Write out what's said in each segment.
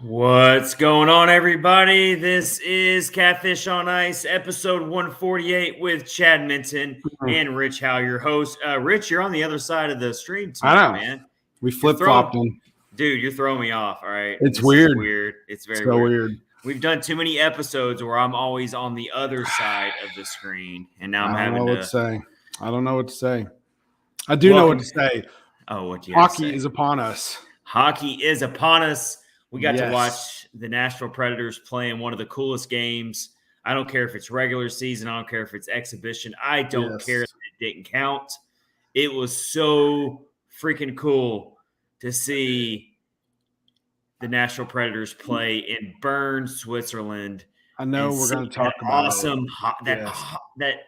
What's going on, everybody? This is Catfish on Ice, episode 148 with Chad Minton and Rich Howe, your host. Rich, you're on the other side of the stream I tonight, know. man. We flip-flopped them. Dude, you're throwing me off, all right? It's This weird. is weird. It's very so weird. We've done too many episodes where I'm always on the other side of the screen, and now I'm I don't having know to what to say. I don't know what to say. I do know what to say. Oh, what do you have to say? Hockey is upon us. Hockey is upon us. We got to Yes. watch the Nashville Predators play in one of the coolest games. I don't care if it's regular season. I don't care if it's exhibition. I don't care that it didn't count. It was so freaking cool to see the Nashville Predators play in Bern, Switzerland. I know we're going to talk about that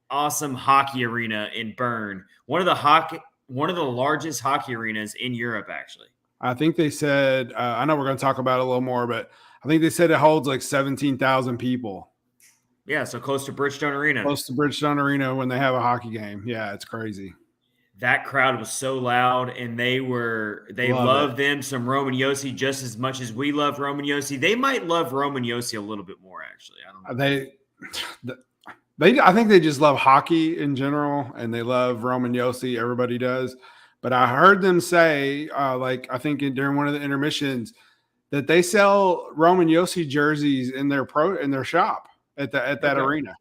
awesome hockey arena in Bern. One of the largest hockey arenas in Europe, actually. I think they said, I know we're going to talk about it a little more, but I think they said it holds like 17,000 people. Yeah, so close to Bridgestone Arena. Close to Bridgestone Arena when they have a hockey game. Yeah, it's crazy. That crowd was so loud, and they love them some Roman Josi just as much as we love Roman Josi. They might love Roman Josi a little bit more, actually. I don't know. I think they just love hockey in general, and they love Roman Josi. Everybody does. But I heard them say, I think during one of the intermissions, that they sell Roman Josi jerseys in their shop at that arena.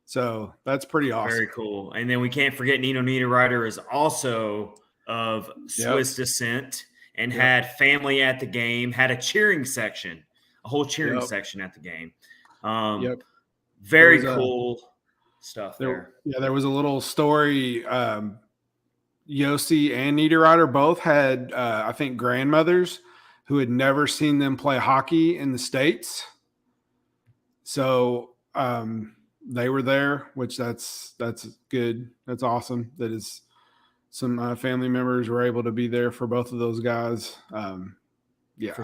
So that's pretty awesome. Very cool. And then we can't forget Nino Niederreiter is also of Swiss descent and had family at the game, had a cheering section, a whole cheering section at the game. Very cool stuff there. Yeah, there was a little story. Josi and Niederreiter both had, I think, grandmothers who had never seen them play hockey in the States. So they were there, which that's good. That's awesome. That is some family members were able to be there for both of those guys. I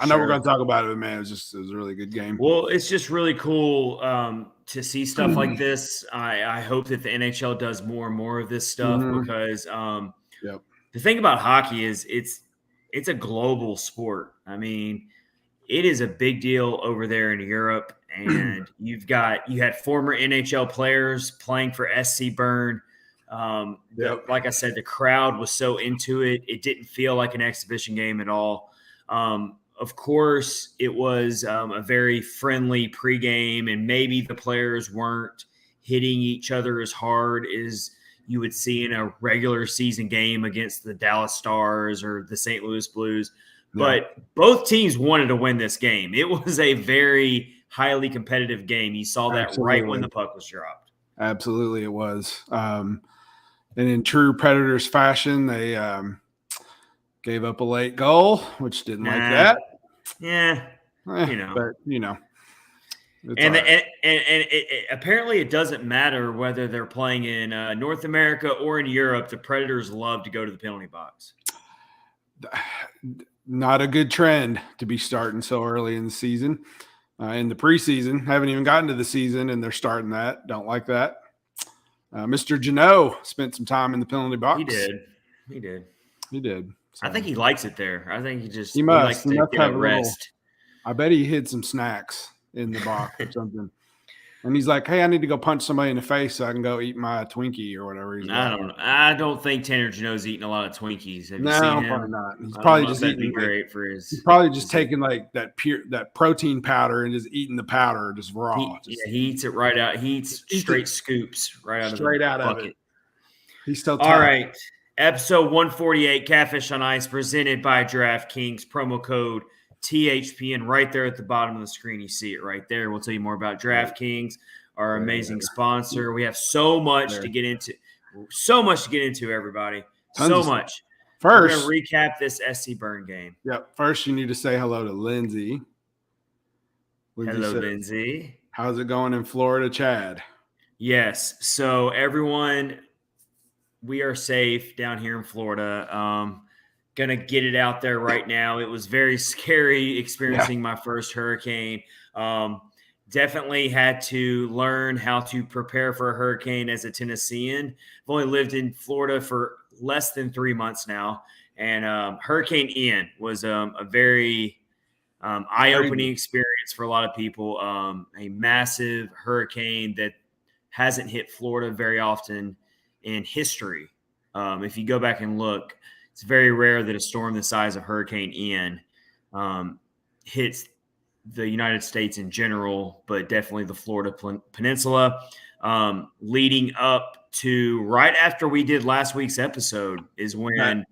know we're going to talk about it, but man, it was a really good game. Well, it's just really cool to see stuff like this. I hope that the NHL does more and more of this stuff because the thing about hockey is it's a global sport. I mean, it is a big deal over there in Europe, and you had former NHL players playing for SC Bern. Like I said, the crowd was so into it. It didn't feel like an exhibition game at all. Of course, it was a very friendly pregame, and maybe the players weren't hitting each other as hard as you would see in a regular season game against the Dallas Stars or the St. Louis Blues. But both teams wanted to win this game. It was a very highly competitive game. You saw that right when the puck was dropped. Absolutely, it was. And in true Predators fashion, they gave up a late goal, which didn't like that. Yeah, but and apparently it doesn't matter whether they're playing in North America or in Europe. The Predators love to go to the penalty box. Not a good trend to be starting so early in the season. In the preseason, haven't even gotten to the season, and they're starting that. Don't like that. Mr. Janot spent some time in the penalty box. He did. So. I think he likes it there. I think he likes to get a rest. I bet he hid some snacks in the box or something. And he's like, "Hey, I need to go punch somebody in the face so I can go eat my Twinkie or whatever." I don't think Tanner Janot's eating a lot of Twinkies. Have you seen him? Probably not. He's probably just eating great for his. He's probably just taking like that protein powder and just eating the powder just raw. He eats it right out. He eats straight scoops right out of the bucket. He's still all right. Episode 148, Catfish on Ice, presented by DraftKings. Promo code THPN right there at the bottom of the screen. You see it right there. We'll tell you more about DraftKings, our amazing sponsor. We have so much to get into. Everybody. So much. First, we're going to recap this SC Bern game. Yep. First, you need to say hello to Lindsay. Hello, Lindsay. How's it going in Florida, Chad? Yes. So, everyone, we are safe down here in Florida. Going to get it out there right now. It was very scary experiencing my first hurricane. Definitely had to learn how to prepare for a hurricane as a Tennessean. I've only lived in Florida for less than 3 months now. And Hurricane Ian was a very eye-opening experience for a lot of people. A massive hurricane that hasn't hit Florida very often in history. If you go back and look, it's very rare that a storm the size of Hurricane Ian hits the United States in general, but definitely the Florida Peninsula. Leading up to right after we did last week's episode is when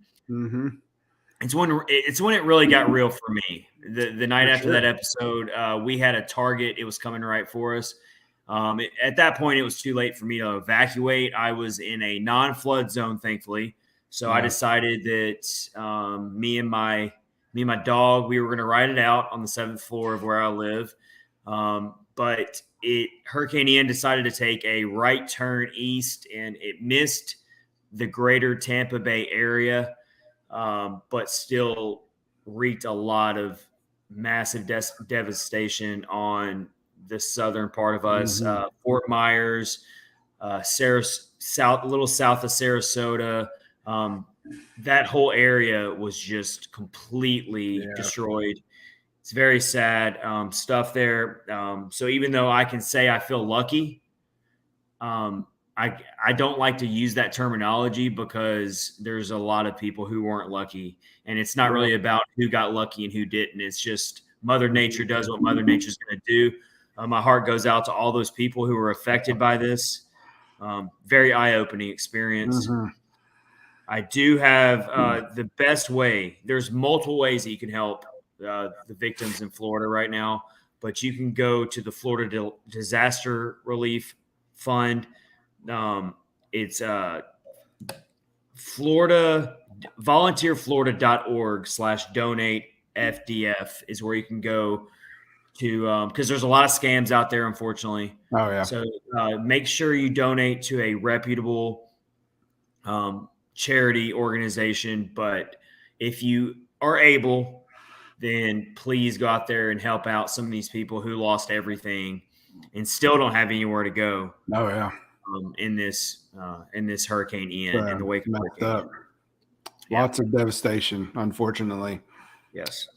it's when it really got real for me. The night after that episode, we had a target. It was coming right for us. At that point, it was too late for me to evacuate. I was in a non-flood zone, thankfully. So I decided that me and my dog, we were going to ride it out on the 7th floor of where I live. But Hurricane Ian decided to take a right turn east, and it missed the greater Tampa Bay area, but still wreaked a lot of massive devastation on the southern part of us. Fort Myers, a little south of Sarasota. That whole area was just completely destroyed. It's very sad stuff there. So even though I can say I feel lucky, I don't like to use that terminology because there's a lot of people who weren't lucky, and it's not really about who got lucky and who didn't. It's just Mother Nature does what Mother Nature's going to do. My heart goes out to all those people who were affected by this. Very eye-opening experience. I do have the best way. There's multiple ways that you can help the victims in Florida right now, but you can go to the Florida Disaster Relief Fund. It's volunteerflorida.org/donate FDF is where you can go to, because there's a lot of scams out there, unfortunately. Oh yeah. So make sure you donate to a reputable charity organization. But if you are able, then please go out there and help out some of these people who lost everything and still don't have anywhere to go. Oh yeah. In this Hurricane Ian, in the wake of Hurricane Ian. Lots of devastation, unfortunately. Yes.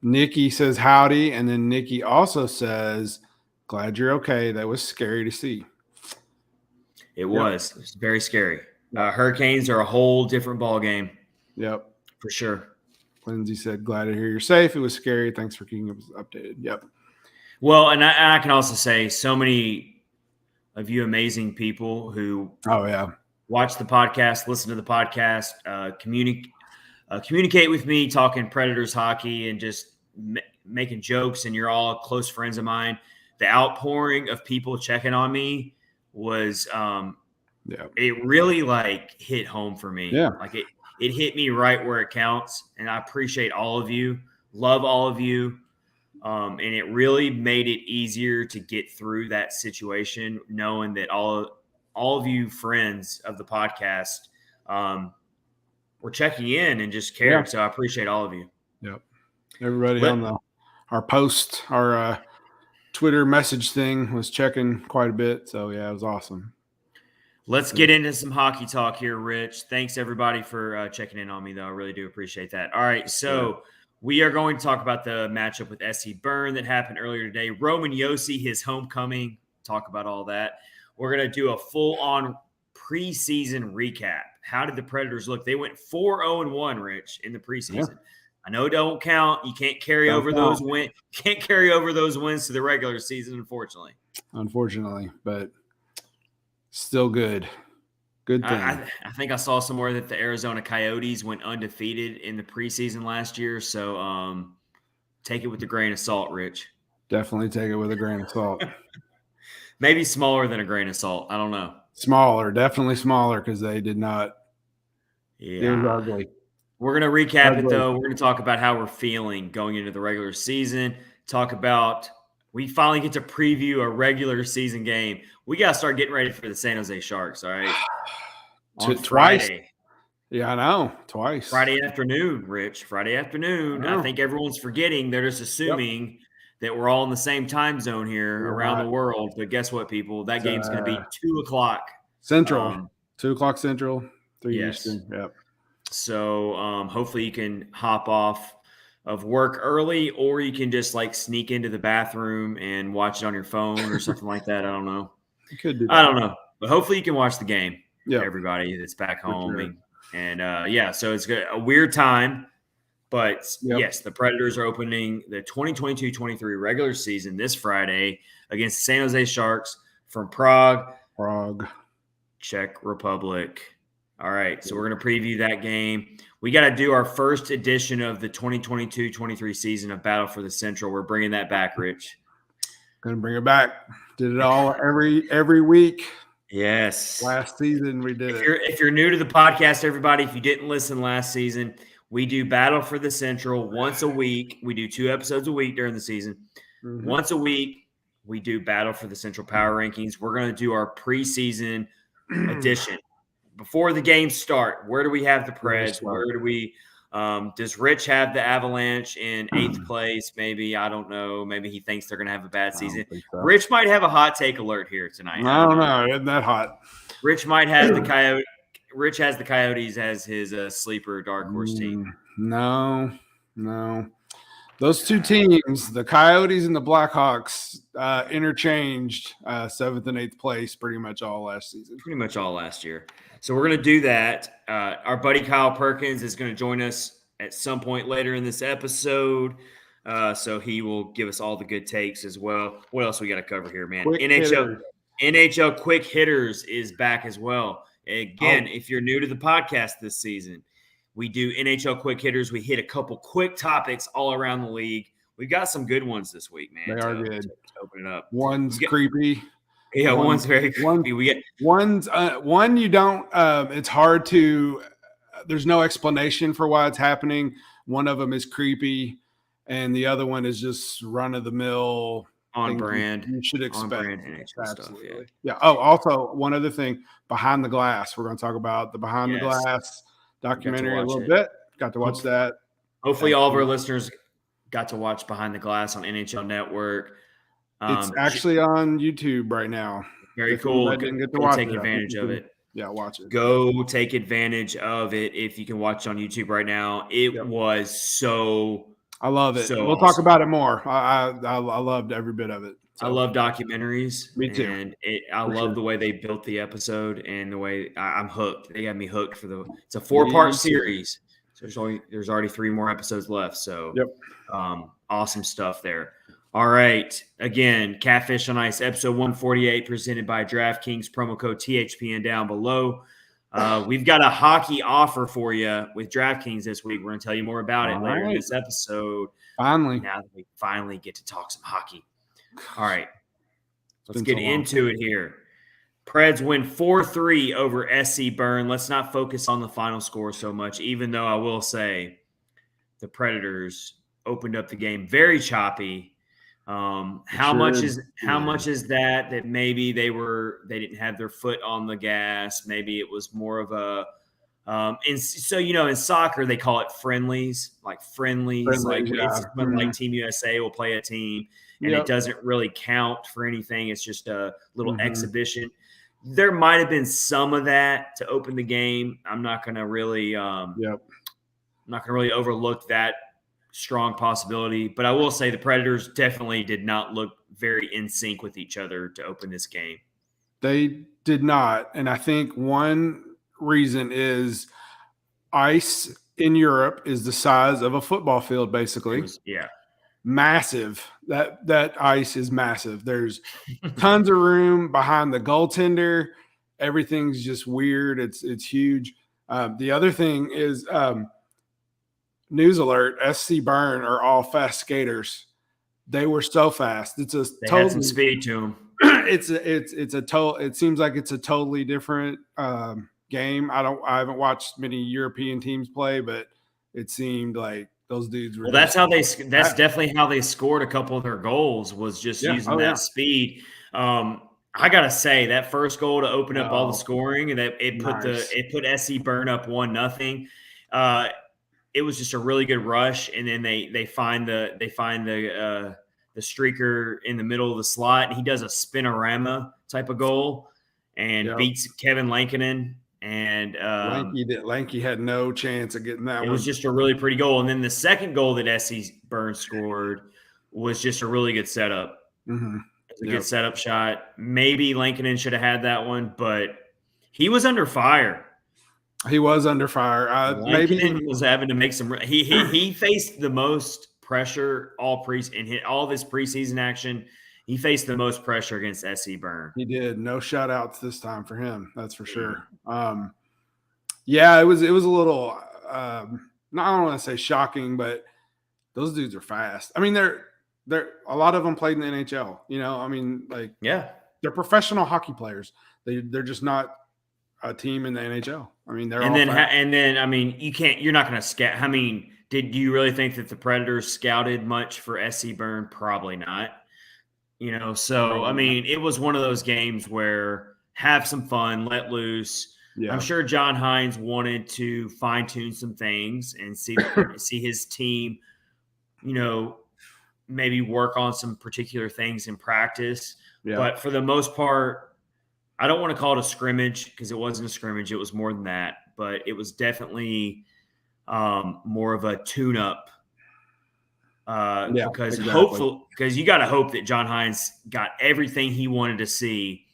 Nikki says howdy, and then Nikki also says, "Glad you're okay. That was scary to see." It was very scary. Hurricanes are a whole different ball game. Yep, for sure. Lindsay said, "Glad to hear you're safe. It was scary. Thanks for keeping us updated." Yep. Well, and I can also say so many of you amazing people who watch the podcast, listen to the podcast, communicate with me, talking Predators hockey, and just making jokes, and you're all close friends of mine. The outpouring of people checking on me was it really hit home for me. Like it hit me right where it counts, and I appreciate all of you, love all of you. And it really made it easier to get through that situation, knowing that all of you friends of the podcast were checking in and just cared. So I appreciate all of you. Yep. Everybody on our post, our Twitter message thing was checking quite a bit. So yeah, it was awesome. Let's get into some hockey talk here, Rich. Thanks everybody for checking in on me, though. I really do appreciate that. All right, so we are going to talk about the matchup with SC Bern that happened earlier today. Roman Josi, his homecoming, talk about all that. We're going to do a full-on preseason recap. How did the Predators look? They went 4-0-1, Rich, in the preseason. Yeah. I know don't count. You can't carry over those wins. Can't carry over those wins to the regular season, unfortunately. Unfortunately, but still good. Good thing. I think I saw somewhere that the Arizona Coyotes went undefeated in the preseason last year. So take it with a grain of salt, Rich. Definitely take it with a grain of salt. Maybe smaller than a grain of salt. I don't know. Smaller, definitely smaller, because they did not. Yeah. It was ugly. We're going to recap it, though. We're going to talk about how we're feeling going into the regular season. Talk about we finally get to preview a regular season game. We got to start getting ready for the San Jose Sharks, all right? On Friday. Yeah, I know. Twice. Friday afternoon, Rich. Friday afternoon. I think everyone's forgetting. They're just assuming that we're all in the same time zone here around the world. But guess what, people? That game's going to be 2 o'clock. Central. 2 o'clock Central, 3 Eastern. Yep. So hopefully you can hop off work early, or you can just like sneak into the bathroom and watch it on your phone or something like that. I don't know. You could do that. I don't know, but hopefully you can watch the game. Yeah, everybody that's back home, sure. and so it's good. A weird time, but yes, the Predators are opening the 2022-23 regular season this Friday against San Jose Sharks from Prague, Czech Republic. All right, so we're going to preview that game. We got to do our first edition of the 2022-23 season of Battle for the Central. We're bringing that back, Rich. Going to bring it back. Did it all every week. Yes. Last season we did it. If you're new to the podcast, everybody, if you didn't listen last season, we do Battle for the Central once a week. We do 2 episodes a week during the season. Mm-hmm. Once a week, we do Battle for the Central Power Rankings. We're going to do our preseason edition. Before the games start, where do we have the Preds? Where do we does Rich have the Avalanche in 8th place? Maybe, I don't know. Maybe he thinks they're going to have a bad season. So. Rich might have a hot take alert here tonight. I don't know. Isn't that hot? Rich might have the Coyote. Rich has the Coyotes as his sleeper dark horse team. No. Those 2 teams, the Coyotes and the Blackhawks, interchanged 7th and 8th place pretty much all last season. Pretty much all last year. So we're going to do that. Our buddy Kyle Perkins is going to join us at some point later in this episode. So he will give us all the good takes as well. What else we got to cover here, man? NHL Quick Hitters is back as well. Again, if you're new to the podcast this season, we do NHL Quick Hitters. We hit a couple quick topics all around the league. We've got some good ones this week, man. They are good. To open it up. One's creepy. Yeah, one's very creepy. We get one you don't. It's hard to. There's no explanation for why it's happening. One of them is creepy, and the other one is just run of the mill. On brand. You should expect. On brand NHL stuff, yeah. Oh, also one other thing, Behind the Glass. We're going to talk about the Behind the Glass documentary a little bit. Got to watch that. Hopefully all of our listeners got to watch Behind the Glass on NHL Network. It's actually on YouTube right now. Very cool. Go take advantage of it. Yeah, watch it. Go take advantage of it if you can watch it on YouTube right now. It was so I love it. So we'll talk about it more. I loved every bit of it. So. I love documentaries. Me too. And I love the way they built the episode and the way I'm hooked. They got me hooked it's a 4-part series. So there's already 3 more episodes left. So awesome stuff there. All right. Again, Catfish on Ice, episode 148, presented by DraftKings, promo code THPN down below. We've got a hockey offer for you with DraftKings this week. We're going to tell you more about it later in this episode. Finally. Now that we finally get to talk some hockey. All right. Let's get into it here. Preds win 4-3 over SC Bern. Let's not focus on the final score so much, even though I will say the Predators opened up the game very choppy. How much is that maybe they didn't have their foot on the gas? Maybe it was more of a in soccer they call it friendlies. Like it's when like Team USA will play a team and it doesn't really count for anything. It's just a little exhibition. There might have been some of that to open the game. I'm not going to really overlook that strong possibility, but I will say the Predators definitely did not look very in sync with each other to open this game. They did not, and I think one reason is ice in Europe is the size of a football field, basically. Massive. That ice is massive. There's tons of room behind the goaltender. Everything's just weird. It's huge. The other thing is news alert, SC Bern are all fast skaters. They were so fast. They had some speed to them. It seems like it's a totally different game. I haven't watched many European teams play, but it seemed like those dudes were. Well, that's definitely how they scored a couple of their goals, was just using that speed. I gotta say that first goal to open up all the scoring, and that it put SC Bern up 1-0. It was just a really good rush, and then they find the streaker in the middle of the slot, and he does a spinorama type of goal and beats Kevin Lankinen And Lanky had no chance of getting that one. It was just a really pretty goal. And then the second goal that SC Burns scored was just a really good setup. Mm-hmm. It was a good setup shot. Maybe Lankinen should have had that one, but he was under fire. He was under fire. Maybe was having to make some. He faced the most pressure all of this preseason action. He faced the most pressure against SC Burn. He did. No shutouts this time for him. That's for sure. Yeah, it was a little. I don't want to say shocking, but those dudes are fast. I mean, they're a lot of them played in the NHL. You know, I mean, like they're professional hockey players. They're just not a team in the NHL. I mean, they're and then I mean, you're not going to scout. I mean, do you really think that the Predators scouted much for SC Burn? Probably not. You know, so I mean, it was one of those games where have some fun, let loose. Yeah. I'm sure John Hines wanted to fine tune some things and see his team, you know, maybe work on some particular things in practice. Yeah. But for the most part, I don't want to call it a scrimmage because it wasn't a scrimmage. It was more than that, but it was definitely more of a tune-up. Because you got to hope that John Hines got everything he wanted to see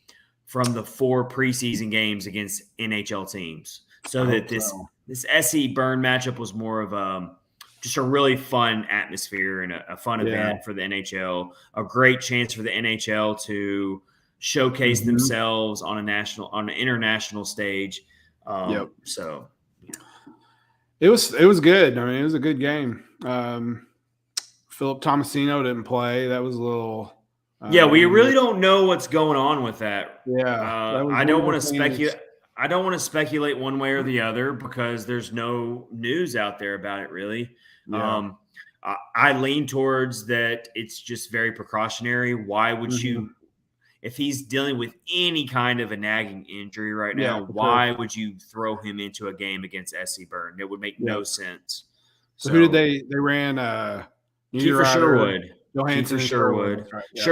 from the 4 preseason games against NHL teams, so that this SC Burn matchup was more of just a really fun atmosphere and a fun event for the NHL. A great chance for the NHL to showcase themselves on an international stage. So it was good. I mean, it was a good game. Philip Tomasino didn't play. That was a little. We really don't know what's going on with that. Yeah, I don't want to speculate. I don't want to speculate one way or the other because there's no news out there about it, really. Yeah. I lean towards that it's just very precautionary. Why would you, if he's dealing with any kind of a nagging injury right now, why would you throw him into a game against SC Burn? It would make no sense. So who did they ran? Kiefer Sherwood. Kiefer Sherwood. Right, yeah.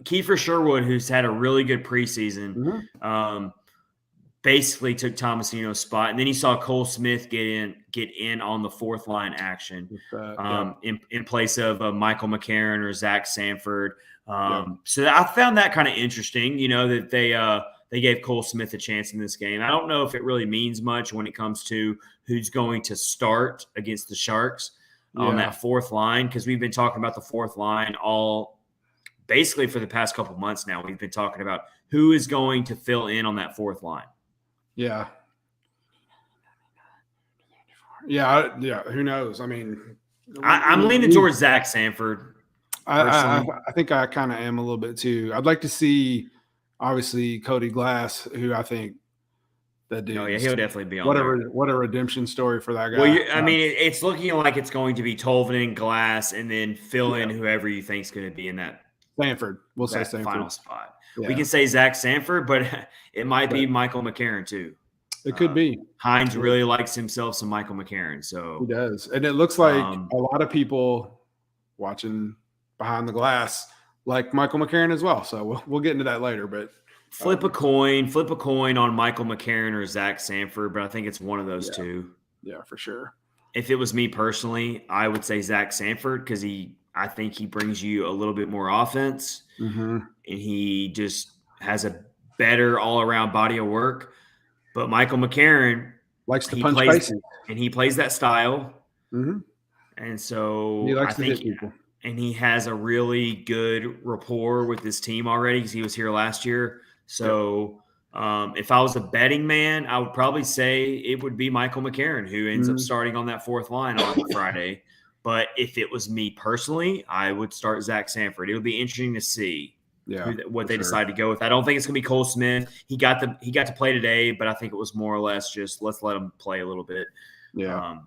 Kiefer Sherwood, who's had a really good preseason, basically took Tomasino's spot. And then he saw Cole Smith get in on the 4th line action in place of Michael McCarron or Zach Sanford. So I found that kind of interesting, you know, that they gave Cole Smith a chance in this game. I don't know if it really means much when it comes to who's going to start against the Sharks on that 4th line, because we've been talking about the 4th line basically for the past couple months now. We've been talking about who is going to fill in on that 4th line. Yeah. Yeah. Who knows? I mean, I'm leaning towards Zach Sanford. I think I kind of am a little bit too. I'd like to see, obviously, Cody Glass, who I think that dude. Oh yeah, he'll definitely be on. What a redemption story for that guy. Well, I mean, it's looking like it's going to be Tolvanen, Glass, and then fill in whoever you think is going to be in that Sanford. We'll say Sanford final spot. Yeah. We can say Zach Sanford, but it might be Michael McCarron too. It could be. Hines really likes himself some Michael McCarron, so he does, and it looks like a lot of people watching behind the glass like Michael McCarron as well. So we'll get into that later, but. Flip a coin on Michael McCarron or Zach Sanford, but I think it's one of those two. Yeah, for sure. If it was me personally, I would say Zach Sanford because I think he brings you a little bit more offense, and he just has a better all-around body of work. But Michael McCarron likes to punch faces, and he plays that style, and so he likes to hit people. And he has a really good rapport with this team already because he was here last year. So if I was a betting man, I would probably say it would be Michael McCarron who ends up starting on that 4th line on Friday. But if it was me personally, I would start Zach Sanford. It would be interesting to see what they decide to go with. I don't think it's going to be Cole Smith. He got to play today, but I think it was more or less just let's let him play a little bit. Yeah.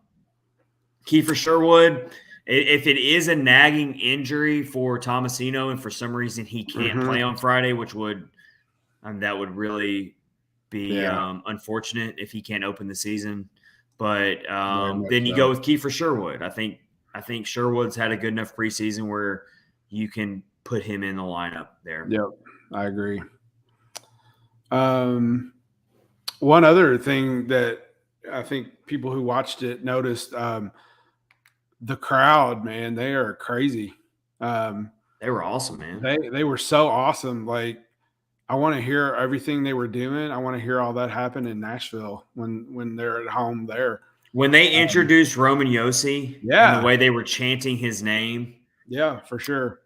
Kiefer Sherwood, if it is a nagging injury for Tomasino and for some reason he can't play on Friday, which would that would really be unfortunate if he can't open the season. But then you go with Kiefer Sherwood. I think Sherwood's had a good enough preseason where you can put him in the lineup there. Yep, I agree. One other thing that I think people who watched it noticed, the crowd, man, they are crazy. They were awesome, man. They were so awesome. Like, I want to hear everything they were doing. I want to hear all that happen in Nashville when they're at home there. When they introduced Roman Josi and the way they were chanting his name. Yeah, for sure.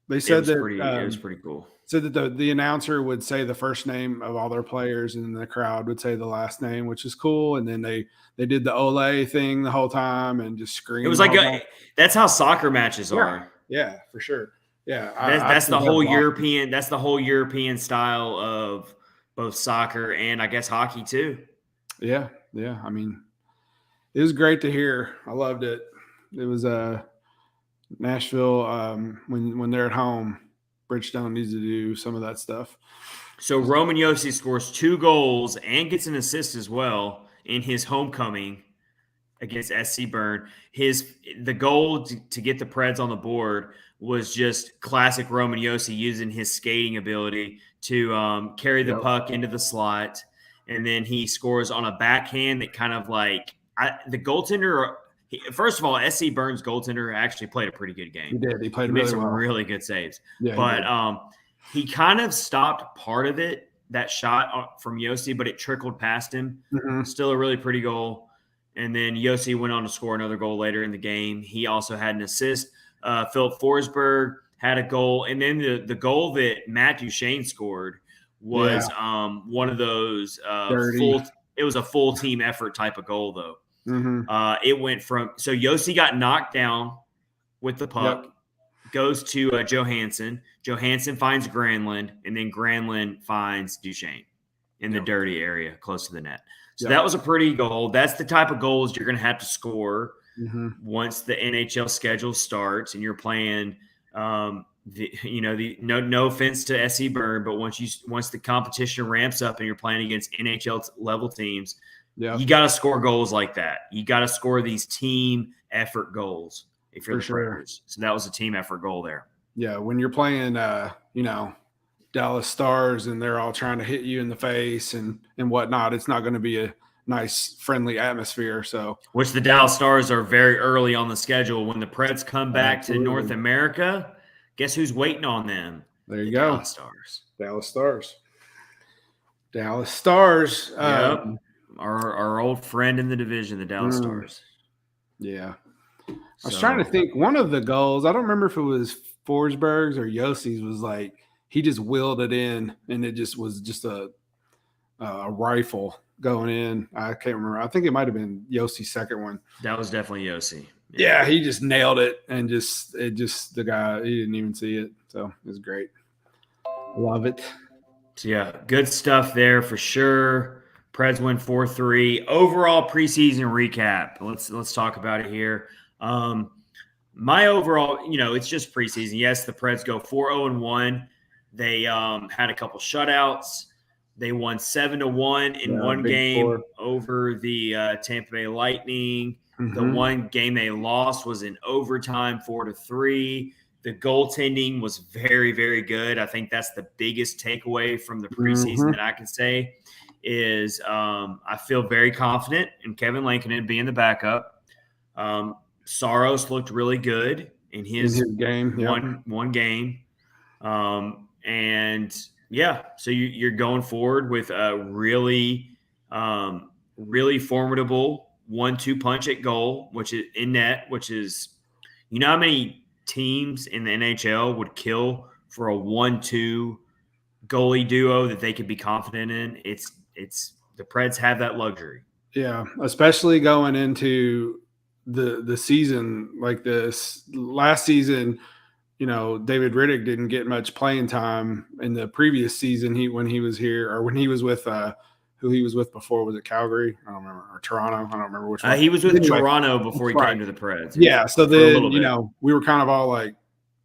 They said that it was pretty cool. Said that the announcer would say the first name of all their players, and the crowd would say the last name, which is cool. And then they did the Ole thing the whole time and just screamed. It was like that's how soccer matches are. Yeah, for sure. Yeah, that's the whole European. That's the whole European style of both soccer and I guess hockey too. Yeah. I mean, it was great to hear. I loved it. It was Nashville when they're at home. Bridgestone needs to do some of that stuff. So Roman Josi scores 2 goals and gets an assist as well in his homecoming against SC Bern. The goal to get the Preds on the board was just classic Roman Josi using his skating ability to carry the puck into the slot, and then he scores on a backhand that kind of like the goaltender. First of all, SC Bern's goaltender actually played a pretty good game. He did. He played made some really good saves. Yeah, but he kind of stopped part of it, that shot from Josi, but it trickled past him. Mm-hmm. Still a really pretty goal. And then Josi went on to score another goal later in the game. He also had an assist. Philip Forsberg had a goal. And then the goal that Matt Duchene scored was one of those it was a full team effort type of goal, though. Mm-hmm. It went from – so Josi got knocked down with the puck, goes to Johansson. Johansson finds Granlund, and then Granlund finds Duchene in the dirty area close to the net. So that was a pretty goal. That's the type of goals you're going to have to score once the NHL schedule starts and you're playing no offense to SC Bern, but once the competition ramps up and you're playing against NHL level teams – you got to score goals like that. You got to score these team effort goals if you're the Predators. So that was a team effort goal there. Yeah, when you're playing, Dallas Stars and they're all trying to hit you in the face and whatnot, it's not going to be a nice, friendly atmosphere. So, which the Dallas Stars are very early on the schedule. When the Preds come back to North America, guess who's waiting on them? There you go. Dallas Stars. Yep. Our old friend in the division, the Dallas Stars. Yeah. I was trying to think. One of the goals, I don't remember if it was Forsberg's or Yossi's, was like he just willed it in, and it just was just a rifle going in. I can't remember. I think it might have been Yossi's second one. That was definitely Josi. Yeah, he just nailed it, and the guy, he didn't even see it. So it was great. Love it. So yeah, good stuff there for sure. Preds win 4-3. Overall preseason recap. Let's talk about it here. My overall, it's just preseason. Yes, the Preds go 4-0-1. They had a couple shutouts. They won 7-1 in one game over the Tampa Bay Lightning. Mm-hmm. The one game they lost was in overtime, 4-3. The goaltending was very, very good. I think that's the biggest takeaway from the preseason that I can say. Is I feel very confident in Kevin Lankinen being the backup. Saros looked really good in his game, one game. And so you're going forward with a really, really formidable 1-2 punch at goal, which is in net, which is, how many teams in the NHL would kill for a 1-2 goalie duo that they could be confident in? It's the Preds have that luxury. Yeah, especially going into the season like this. Last season, David Riddick didn't get much playing time in the previous season. When he was here, or when he was with who he was with before. Was it Calgary? I don't remember. Or Toronto? I don't remember which one. He was with Toronto before he came to the Preds. Yeah, so then we were kind of all like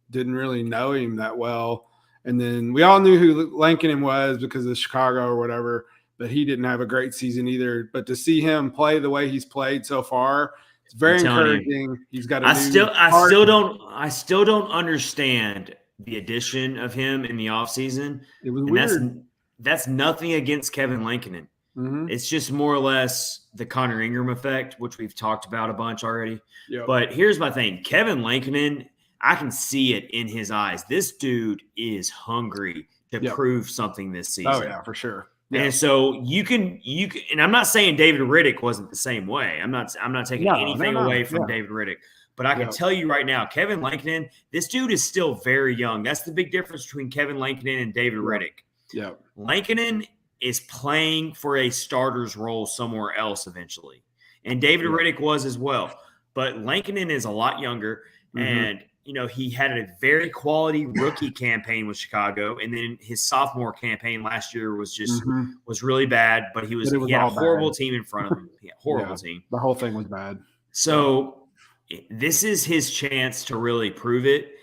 didn't really know him that well, and then we all knew who Lankinen was because of Chicago or whatever. But he didn't have a great season either. But to see him play the way he's played so far, it's very encouraging. He's got a I still don't understand the addition of him in the offseason. It was weird. That's nothing against Kevin Lankinen. It's just more or less the Connor Ingram effect, which we've talked about a bunch already. Yep. But here's my thing. Kevin Lankinen, I can see it in his eyes. This dude is hungry to prove something this season. Oh, yeah, for sure. Yeah. And so you can, and I'm not saying David Riddick wasn't the same way. I'm not taking anything away from David Riddick. But I can tell you right now, Kevin Lankinen, this dude is still very young. That's the big difference between Kevin Lankinen and David Riddick. Yeah. Lankinen is playing for a starter's role somewhere else eventually. And David Riddick was as well. But Lankinen is a lot younger. And, he had a very quality rookie campaign with Chicago. And then his sophomore campaign last year was just was really bad. But he had a horrible team in front of him. Horrible team. The whole thing was bad. So this is his chance to really prove it.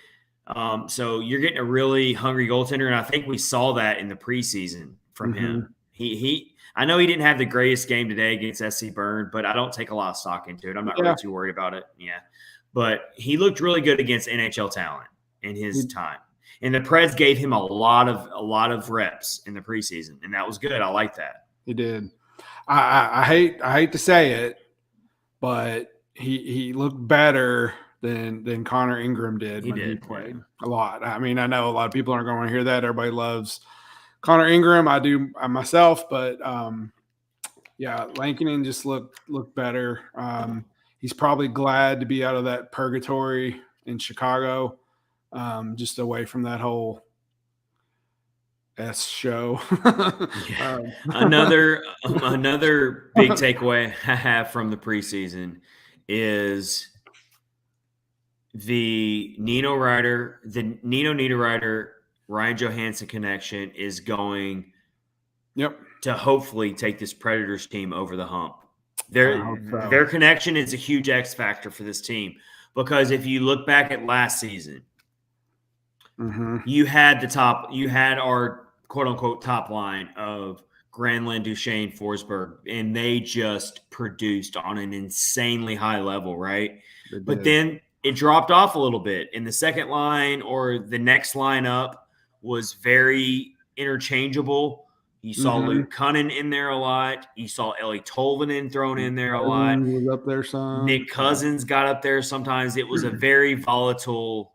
So you're getting a really hungry goaltender, and I think we saw that in the preseason from him. I know he didn't have the greatest game today against SC Bern, but I don't take a lot of stock into it. I'm not really too worried about it. Yeah. But he looked really good against NHL talent in his time. And the Preds gave him a lot of reps in the preseason, and that was good. I like that. He did. I hate to say it, but he looked better than Connor Ingram did when he played a lot. I mean, I know a lot of people aren't going to hear that. Everybody loves Connor Ingram. I do myself, but Lankinen just looked better. He's probably glad to be out of that purgatory in Chicago, just away from that whole show. Another big takeaway I have from the preseason is the Nino Niederreiter, Ryan Johansson connection is going to hopefully take this Predators team over the hump. Their connection is a huge X factor for this team, because if you look back at last season, you had our quote unquote top line of Granlund, Duchesne, Forsberg, and they just produced on an insanely high level, right? But then it dropped off a little bit, and the second line or the next line up was very interchangeable. You saw Luke Cunnin in there a lot. You saw Ellie Tolvanen thrown in there a lot. Was up there some. Nick Cousins got up there sometimes. It was a very volatile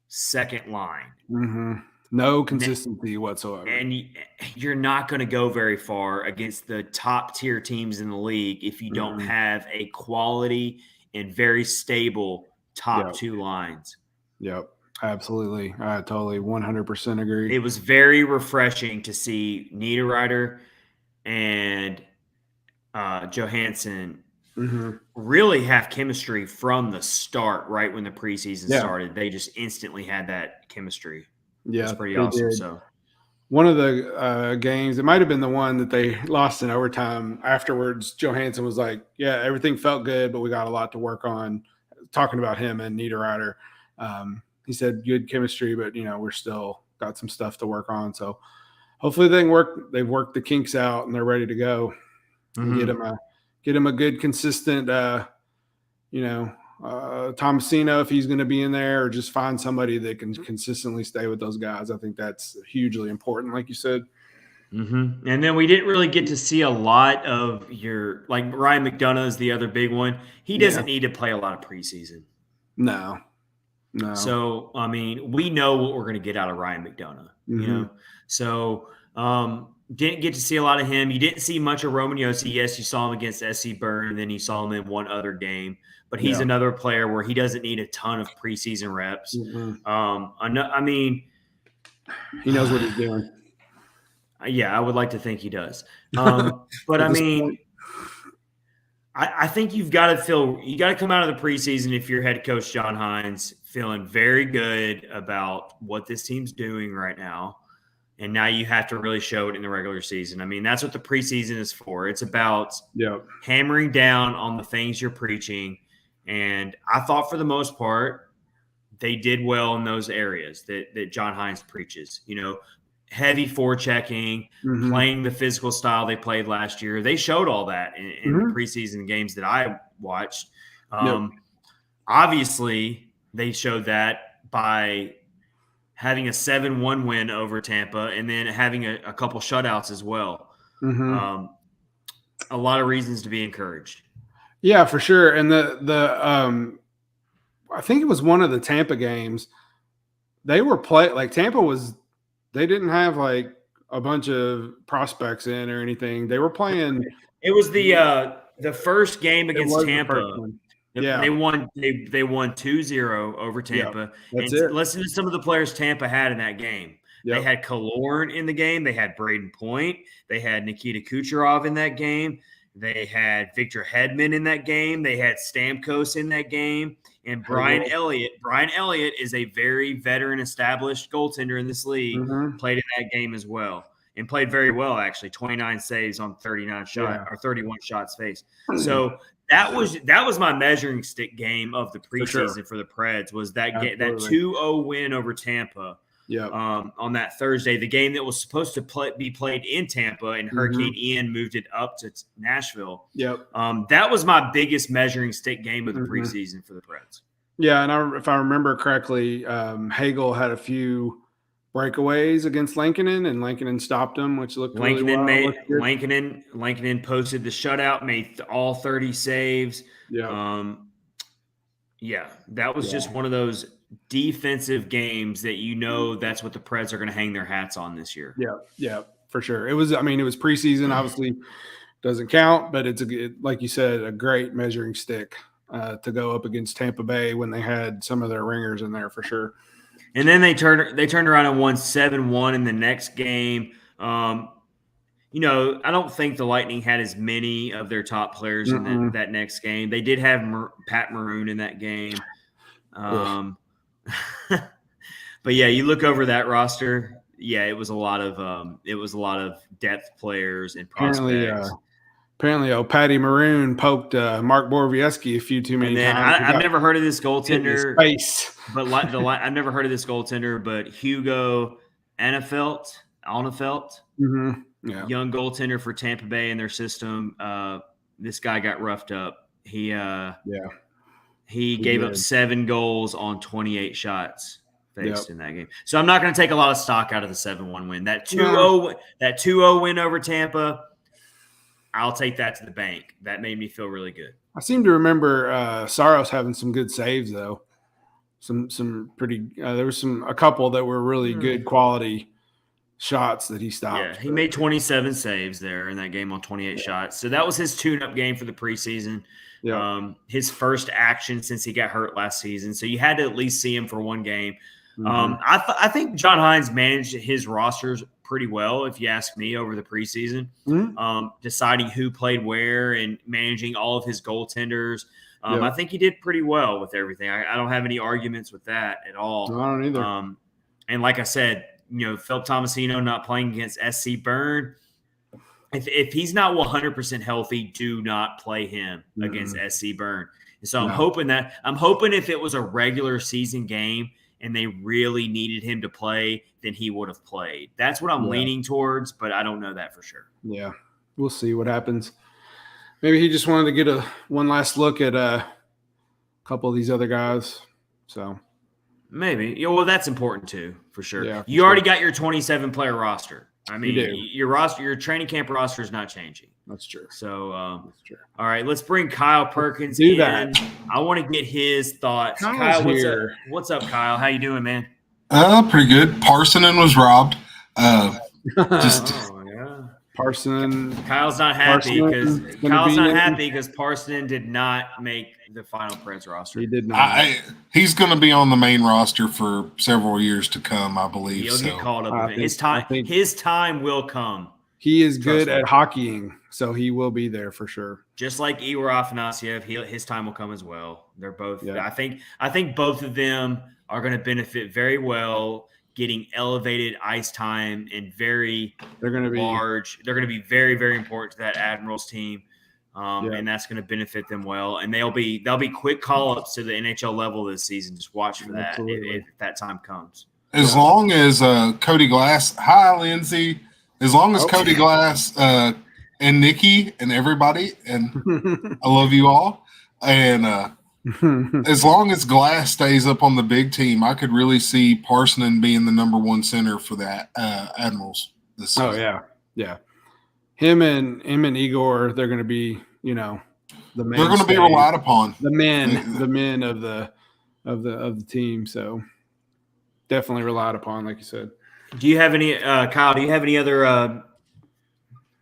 second line. No consistency whatsoever. And you're not going to go very far against the top-tier teams in the league if you don't have a quality and very stable top two lines. Yep, absolutely. I totally 100% agree. It was very refreshing to see Niederreiter and Johansson really have chemistry from the start, right when the preseason started. They just instantly had that chemistry. Yeah, it's pretty awesome. So one of the games, it might have been the one that they lost in overtime. Afterwards, Johansson was like, "Yeah, everything felt good, but we got a lot to work on." Talking about him and Niederreiter, he said, "Good chemistry, but we're still got some stuff to work on." So hopefully they can work. They've worked the kinks out and they're ready to go. And get him a good, consistent, Tomasino, if he's going to be in there, or just find somebody that can consistently stay with those guys. I think that's hugely important, like you said. And then we didn't really get to see a lot of Ryan McDonough is the other big one. He doesn't need to play a lot of preseason. No. So, I mean, we know what we're going to get out of Ryan McDonough, So, didn't get to see a lot of him. You didn't see much of Roman Josi. Yes, you saw him against SC Bern, and then you saw him in one other game. But he's another player where he doesn't need a ton of preseason reps. I mean, he knows what he's doing. Yeah, I would like to think he does. But I mean, I think you got to come out of the preseason, if you're head coach John Hines, feeling very good about what this team's doing right now. And now you have to really show it in the regular season. I mean, that's what the preseason is for. It's about hammering down on the things you're preaching. And I thought for the most part, they did well in those areas that John Hines preaches. Heavy forechecking, playing the physical style they played last year. They showed all that in the preseason games that I watched. Obviously, they showed that by having a 7-1 win over Tampa and then having a couple shutouts as well. a lot of reasons to be encouraged. Yeah, for sure. And I think it was one of the Tampa games. They were they didn't have like a bunch of prospects in or anything. They were playing. It was the first game against Tampa. Yeah. They won 2-0 over Tampa. Yeah, that's and it. Listen to some of the players Tampa had in that game. Yep. They had Killorn in the game. They had Braden Point. They had Nikita Kucherov in that game. They had Victor Hedman in that game. They had Stamkos in that game. And Brian Elliott. Brian Elliott is a very veteran, established goaltender in this league. Mm-hmm. Played in that game as well. And played very well, actually. 29 saves on 39 shots or 31 shots faced. So that was my measuring stick game of the preseason for the Preds. Was that 2-0 win over Tampa? Yeah. On that Thursday, the game that was supposed to be played in Tampa, and Hurricane Ian moved it up to Nashville. Yep. That was my biggest measuring stick game of the preseason for the Preds. Yeah, and if I remember correctly, Hagel had a few breakaways against Lankinen, and Lankinen stopped him, which looked really well. Lankinen posted the shutout, made all 30 saves. Yeah. That was just one of those defensive games that that's what the Preds are going to hang their hats on this year. Yeah, for sure. It was preseason, obviously doesn't count, but it's like you said, a great measuring stick to go up against Tampa Bay when they had some of their ringers in there for sure. And then they turned around and won 7-1 in the next game. I don't think the Lightning had as many of their top players in that next game. They did have Pat Maroon in that game. But yeah, you look over that roster. Yeah, it was a lot of depth players and prospects. Apparently, Patty Maroon poked Mark Borowiecki a few too many times. I've never heard of this goaltender. But I've never heard of this goaltender. But Hugo Anafelt, young goaltender for Tampa Bay in their system. This guy got roughed up. He gave up 7 goals on 28 shots faced in that game. So I'm not going to take a lot of stock out of the 7-1 win. That 2-0 win over Tampa, I'll take that to the bank. That made me feel really good. I seem to remember Saros having some good saves though. Some pretty there was a couple that were really good quality shots that he stopped. Yeah, he made 27 saves there in that game on 28 shots. So that was his tune-up game for the preseason. Yeah. His first action since he got hurt last season. So you had to at least see him for one game. I think John Hines managed his rosters pretty well, if you ask me, over the preseason, deciding who played where and managing all of his goaltenders. I think he did pretty well with everything. I don't have any arguments with that at all. No, I don't either. And like I said, Philip Tomasino not playing against SC Bern. If he's not 100% healthy, do not play him against SC Bern. And so I'm hoping if it was a regular season game and they really needed him to play, then he would have played. That's what I'm leaning towards, but I don't know that for sure. Yeah, we'll see what happens. Maybe he just wanted to get one last look at a couple of these other guys. So maybe. Yeah, well, that's important too, for sure. Yeah, you already got your 27-player roster. I mean, you your training camp roster is not changing. That's true. So, that's true. All right, let's bring Kyle Perkins in. That. I want to get his thoughts. Kyle's Kyle, here. What's up, Kyle? How you doing, man? Pretty good. Parsonen was robbed. Parsonen. Kyle's not happy because Parsonen did not make the final Preds roster. He did not. He's going to be on the main roster for several years to come, I believe. He'll get called up. His time will come. He is good at hockeying, so he will be there for sure. Just like Igor Afanasyev, his time will come as well. They're both. Yeah. I think both of them are going to benefit very well, getting elevated ice time and they're going to be large. They're going to be very, very important to that Admirals team, and that's going to benefit them well. And they'll be quick call-ups to the NHL level this season. Just watch for that if that time comes. As long as Cody Glass, hi Lindsay. As long as Cody Glass and Nikki and everybody, and I love you all, and as long as Glass stays up on the big team, I could really see Parsonen being the number one center for that Admirals this season. Yeah. him and Igor, they're going to be, the they're going to be relied upon. The men of the team. So definitely relied upon, like you said. Do you have any, Kyle? Do you have any other,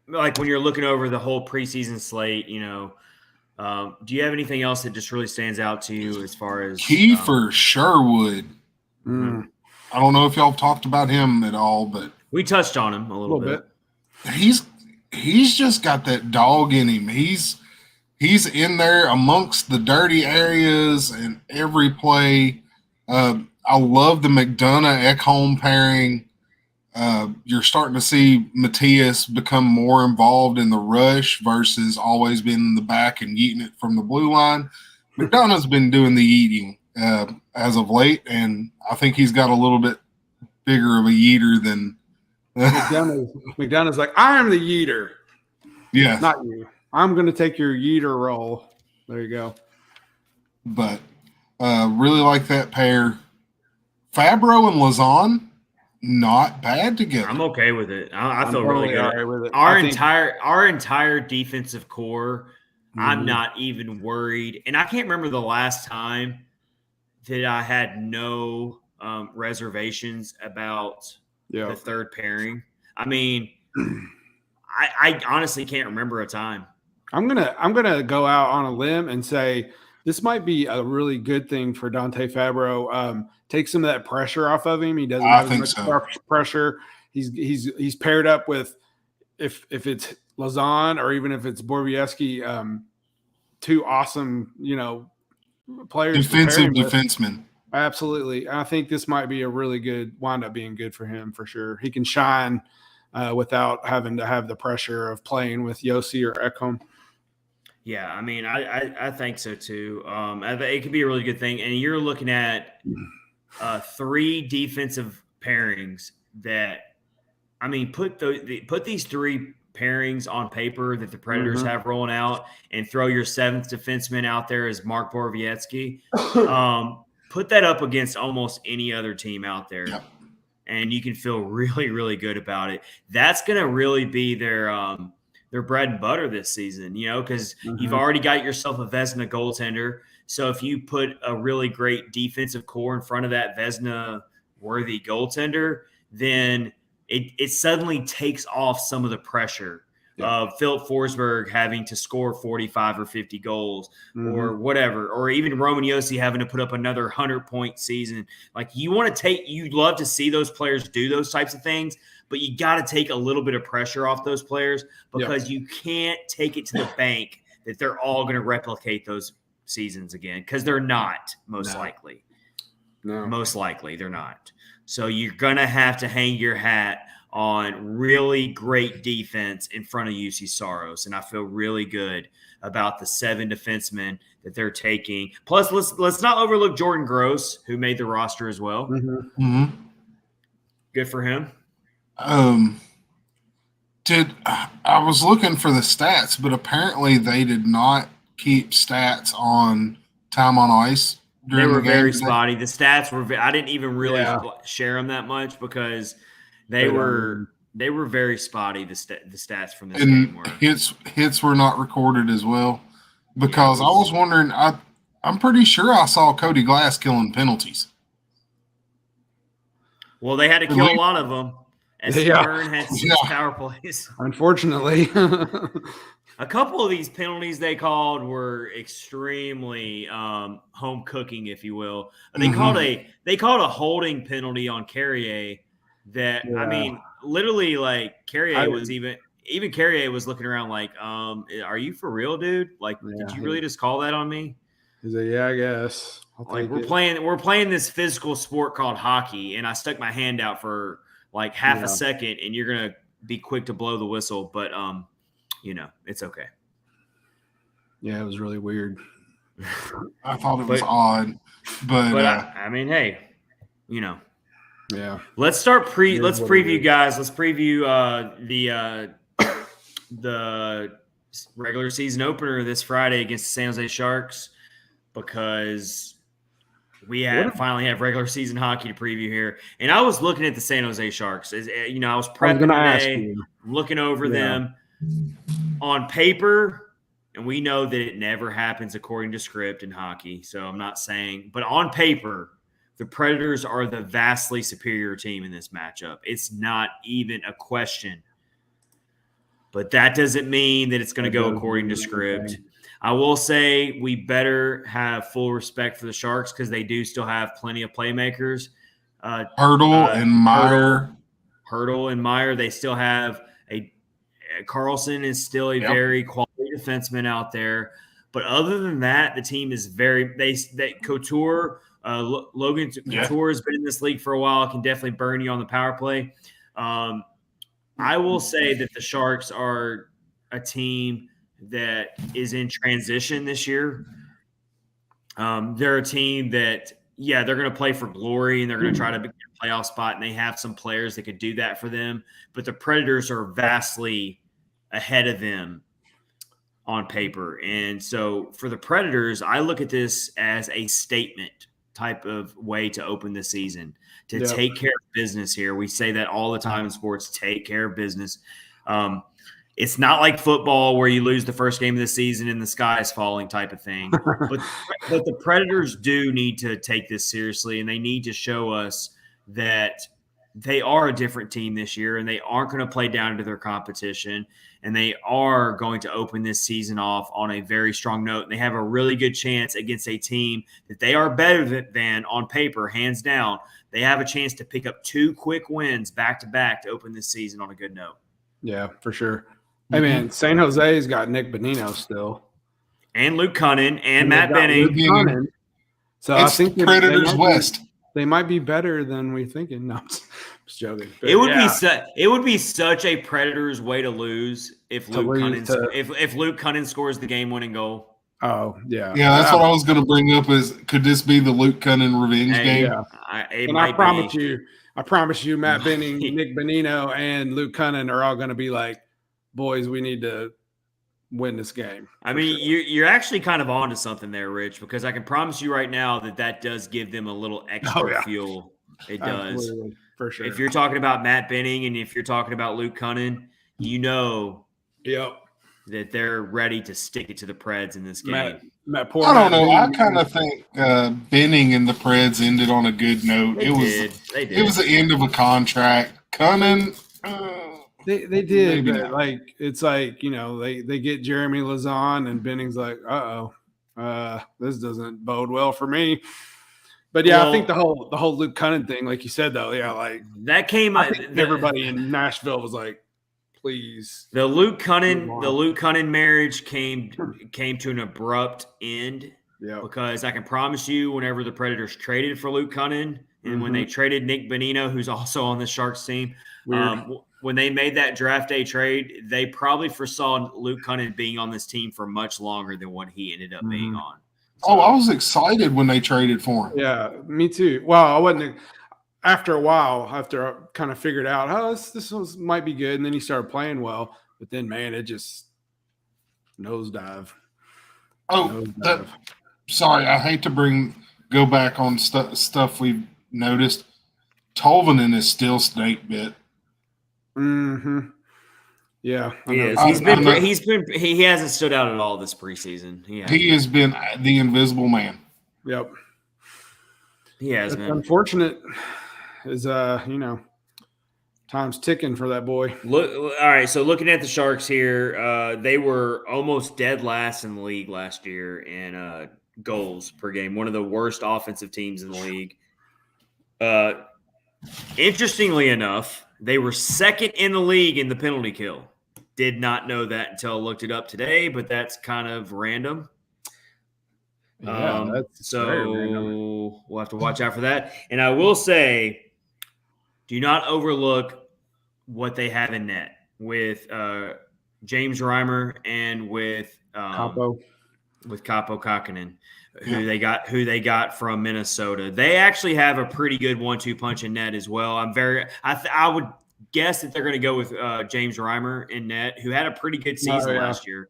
like when you're looking over the whole preseason slate? Do you have anything else that just really stands out to you as far as Kiefer Sherwood? I don't know if y'all talked about him at all, but we touched on him a little bit. He's just got that dog in him. He's in there amongst the dirty areas and every play. I love the McDonough-Ekholm pairing. You're starting to see Matthias become more involved in the rush versus always being in the back and eating it from the blue line. McDonough's been doing the eating as of late, and I think he's got a little bit bigger of a yeeter than McDonough's like, I am the yeeter. Yeah. Not you. I'm going to take your yeeter role. There you go. But really like that pair. Fabro and Lazan, not bad together. I'm okay with it. I feel really good. Right with it. Our entire defensive core, I'm not even worried. And I can't remember the last time that I had no reservations about the third pairing. I mean, I honestly can't remember a time. I'm gonna go out on a limb and say this might be a really good thing for Dante Fabro. Take some of that pressure off of him. He doesn't have as much pressure. He's paired up with if it's Lazan or even if it's Borowiecki, two awesome players. Defensive defensemen. Absolutely. I think this might be wind up being good for him for sure. He can shine without having to have the pressure of playing with Yossi or Ekholm. Yeah, I mean, I think so too. It could be a really good thing. And you're looking at 3 defensive pairings that, I mean, put these 3 pairings on paper that the Predators have rolling out and throw your 7th defenseman out there as Mark Borowiecki. Put that up against almost any other team out there. Yep. And you can feel really, really good about it. That's going to really be their bread and butter this season, because you've already got yourself a Vezina goaltender. So if you put a really great defensive core in front of that Vezina-worthy goaltender, then it suddenly takes off some of the pressure of Philip Forsberg having to score 45 or 50 goals or whatever, or even Roman Josi having to put up another 100-point season. Like you'd love to see those players do those types of things, but you got to take a little bit of pressure off those players because you can't take it to the bank that they're all going to replicate those seasons again, because they're not most likely. No. Most likely they're not. So you're going to have to hang your hat on really great defense in front of UC Saros. And I feel really good about the 7 defensemen that they're taking. Plus, let's not overlook Jordan Gross, who made the roster as well. Good for him. I was looking for the stats, but apparently they did not keep stats on time on ice. They were very spotty. The stats were. I didn't even really share them that much because they were very spotty. The stats from this game were. Hits were not recorded as well because I was wondering. I'm pretty sure I saw Cody Glass killing penalties. Well, they had to kill a lot of them. As Stern had 6 power plays. Unfortunately. A couple of these penalties they called were extremely home cooking, if you will. They called a holding penalty on Carrier that I mean, literally, like Carrier was even Carrier was looking around like, are you for real, dude? Like, did you really just call that on me? He's like, yeah, I guess. Like we're playing this physical sport called hockey, and I stuck my hand out for like half a second, and you're gonna be quick to blow the whistle, but it's okay. Yeah, it was really weird. I thought it was odd, but I mean, hey, yeah. Let's preview, guys. Let's preview the regular season opener this Friday against the San Jose Sharks, because we finally have regular season hockey to preview here. And I was looking at the San Jose Sharks. As I was prepping today, looking over them. on paper, and we know that it never happens according to script in hockey, so I'm not saying, but on paper, the Predators are the vastly superior team in this matchup. It's not even a question. But that doesn't mean that it's going to go according to script. I will say we better have full respect for the Sharks because they do still have plenty of playmakers. Hurdle and Meyer. Hurdle and Meyer. They still have Carlson is still a very quality defenseman out there. But other than that, the team is Couture, Logan Couture has been in this league for a while. Can definitely burn you on the power play. I will say that the Sharks are a team that is in transition this year. They're a team that, they're going to play for glory and they're going to try to get a playoff spot, and they have some players that could do that for them. But the Predators are vastly ahead of them on paper. And so for the Predators, I look at this as a statement type of way to open the season, to take care of business here. We say that all the time in sports, take care of business. It's not like football where you lose the first game of the season and the sky is falling type of thing. But the Predators do need to take this seriously, and they need to show us that they are a different team this year, and they aren't going to play down to their competition, and they are going to open this season off on a very strong note. And they have a really good chance against a team that they are better than on paper, hands down. They have a chance to pick up 2 quick wins back-to-back to open this season on a good note. Yeah, for sure. Hey, man, San Jose's got Nick Bonino still. And Luke Cunnin and Matt Benning. So it's I think Predators West. They might be better than we're thinking. No, I'm just joking. But it would be such a Predators way to lose if Luke Cunnin scores the game-winning goal. Oh, yeah. Yeah, that's what I was going to bring up is, could this be the Luke Cunnin revenge game? Yeah. I promise you, Matt Benning, Nick Bonino, and Luke Cunnin are all going to be like, boys, we need to win this game. I mean, you're actually kind of onto something there, Rich, because I can promise you right now that does give them a little extra fuel. It does. Absolutely, for sure. If you're talking about Matt Benning and if you're talking about Luke Cunnin, you know that they're ready to stick it to the Preds in this game. I don't know. I kind of think Benning and the Preds ended on a good note. They did. It was the end of a contract. Cunnin They did, but like it's like, they get Jeremy Lazon and Benning's like, this doesn't bode well for me. But I think the whole Luke Cunnin thing, like you said though, like that came up. Everybody in Nashville was like, please. The Luke Cunnin marriage came to an abrupt end. Yeah. Because I can promise you, whenever the Predators traded for Luke Cunnin and when they traded Nick Bonino, who's also on the Sharks team, when they made that draft day trade, they probably foresaw Luke Cunnin being on this team for much longer than what he ended up being on. So, I was excited when they traded for him. Yeah, me too. Well, I wasn't. After a while, after I kind of figured out, this might be good, and then he started playing well. But then, man, it just nosedive. Sorry, I hate to go back on stuff we've noticed. Tolvanen is still snake bit. Mm-hmm. Yeah, he is. He hasn't stood out at all this preseason. He has been the invisible man. Yep. He has been. Unfortunate is time's ticking for that boy. All right, so looking at the Sharks here, they were almost dead last in the league last year in goals per game. One of the worst offensive teams in the league. Interestingly enough, they were second in the league in the penalty kill. Did not know that until I looked it up today, but that's kind of random. Yeah, that's very random. We'll have to watch out for that. And I will say, do not overlook what they have in net with James Reimer and with Capo Kakkonen, who they got from Minnesota. They actually have a pretty good 1-2 punch in net as well. I would guess that they're going to go with James Reimer in net, who had a pretty good season last year.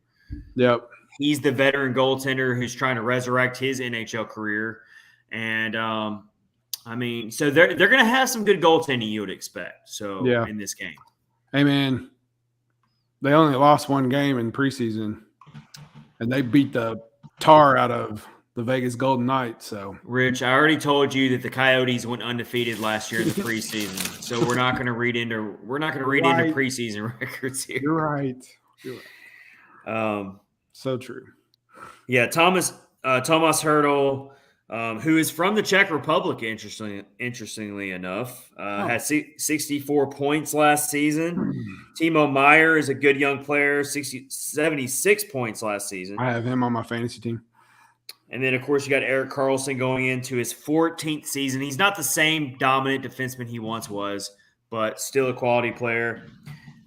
Yep. He's the veteran goaltender who's trying to resurrect his NHL career. And, so they're going to have some good goaltending you would expect. So in this game. Hey, man, They only lost one game in preseason, and they beat the tar out of the Vegas Golden Knights. So, Rich, I already told you that the Coyotes went undefeated last year in the preseason. So we're not going to read into preseason records here. You're right. So true. Yeah, Thomas Hertel, who is from the Czech Republic, interestingly enough, had 64 points last season. Timo Meyer is a good young player, 76 points last season. I have him on my fantasy team. And then, of course, you got Erik Karlsson going into his 14th season. He's not the same dominant defenseman he once was, but still a quality player.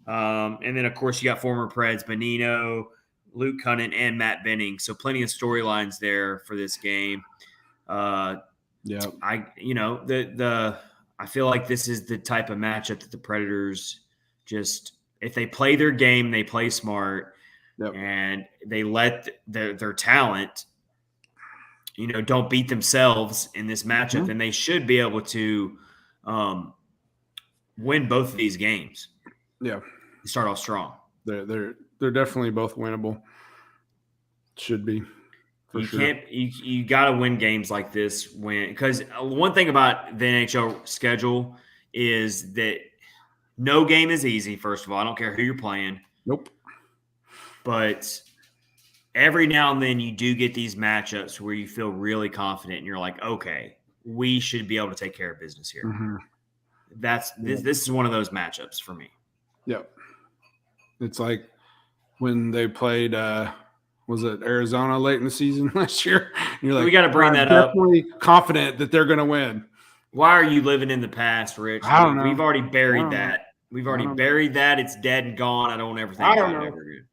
And then, of course, you got former Preds, Bonino, Luke Cunnin, and Matt Benning. So plenty of storylines there for this game. I feel like this is the type of matchup that the Predators just, if they play their game, they play smart, and they let their talent, don't beat themselves in this matchup, then they should be able to win both of these games. Yeah, start off strong. They're definitely both winnable. Should be. You got to win games like this because one thing about the NHL schedule is that no game is easy. First of all, I don't care who you're playing. Nope. But every now and then you do get these matchups where you feel really confident and you're like, okay, we should be able to take care of business here. Mm-hmm. This is one of those matchups for me. Yep. It's like when they played, was it Arizona late in the season last year? And you're like, we got to bring that up. Definitely confident that they're going to win. Why are you living in the past, Rich? I don't know. We've already buried that. We've already buried that. It's dead and gone. I don't ever think about it ever again.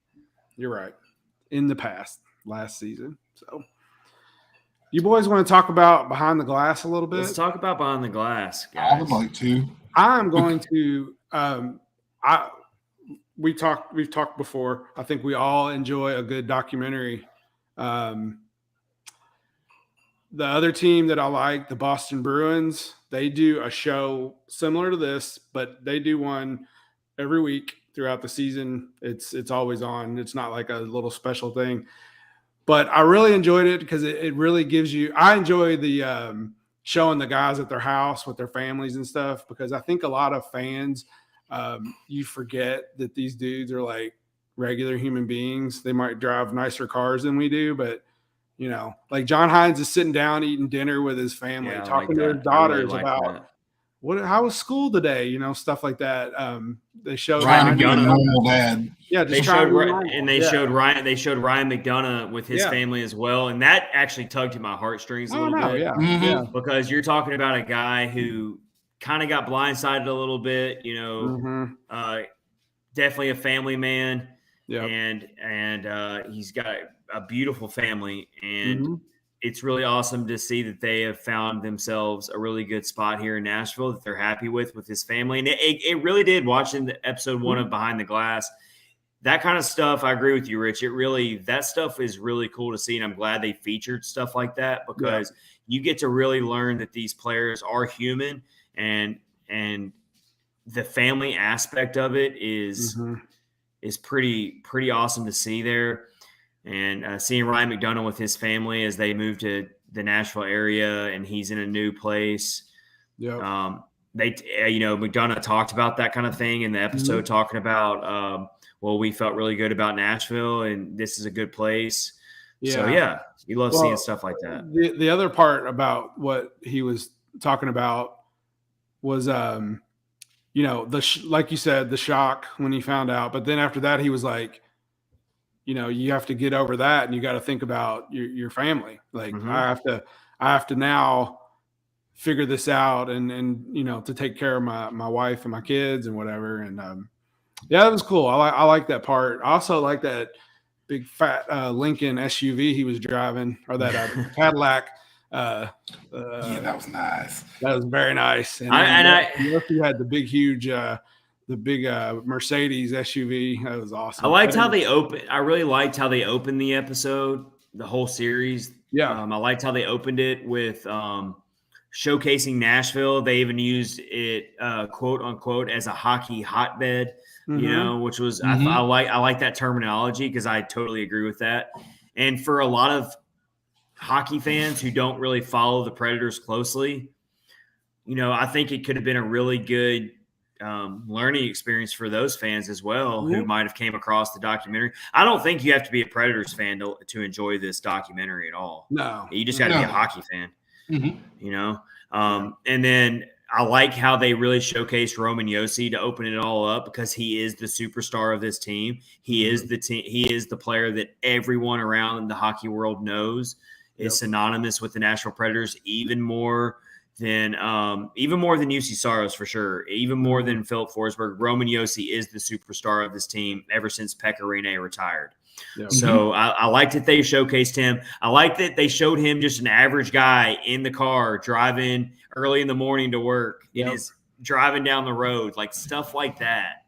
You're right. In the past, last season. So, you boys want to talk about behind the glass a little bit? Let's talk about behind the glass, guys. I would like to. I'm going to. We've talked before. I think we all enjoy a good documentary. The other team that I like, the Boston Bruins, they do a show similar to this, but they do one every week throughout the season. It's always on. It's not like a little special thing. But I really enjoyed it because it really gives you – I enjoy the showing the guys at their house with their families and stuff, because I think a lot of fans you forget that these dudes are like regular human beings. They might drive nicer cars than we do, but – like John Hines is sitting down eating dinner with his family, talking to his daughters about how was school today, stuff like that. They showed Ryan McDonough. Yeah, they showed Ryan McDonough with his family as well, and that actually tugged at my heartstrings a little bit. Yeah, yeah, because you're talking about a guy who kind of got blindsided a little bit, definitely a family man. Yeah, and he's got a beautiful family, and it's really awesome to see that they have found themselves a really good spot here in Nashville that they're happy with his family. And it really did, watching the episode 1 of Behind the Glass, that kind of stuff. I agree with you, Rich. That stuff is really cool to see, and I'm glad they featured stuff like that, because you get to really learn that these players are human, and the family aspect of it is pretty awesome to see there. And seeing Ryan McDonough with his family as they move to the Nashville area, and he's in a new place. Yeah. McDonough talked about that kind of thing in the episode, talking about, we felt really good about Nashville, and this is a good place. Yeah. So you love seeing stuff like that. The other part about what he was talking about was, like you said, the shock when he found out. But then after that, he was like, you have to get over that, and you got to think about your family. Like I have to now figure this out, and to take care of my wife and my kids and whatever. And that was cool. I like that part. I also like that big fat Lincoln SUV he was driving, or that Cadillac. That was nice. That was very nice. And he had the big, huge. The big Mercedes SUV. That was awesome. I really liked how they opened the episode, the whole series. Yeah. I liked how they opened it with showcasing Nashville. They even used it, quote unquote, as a hockey hotbed, which was I like that terminology because I totally agree with that. And for a lot of hockey fans who don't really follow the Predators closely, I think it could have been a really good learning experience for those fans as well who might have came across the documentary. I don't think you have to be a Predators fan to enjoy this documentary at all. No, you just got to be a hockey fan. And then I like how they really showcased Roman Josi to open it all up because he is the superstar of this team. He is the team. He is the player that everyone around the hockey world knows is synonymous with the Nashville Predators, even more than UC Saros for sure, even more than Philip Forsberg. Roman Josi is the superstar of this team ever since Pekka Rinne retired. So I liked that they showcased him. I liked that they showed him just an average guy in the car driving early in the morning to work and is driving down the road, like stuff like that.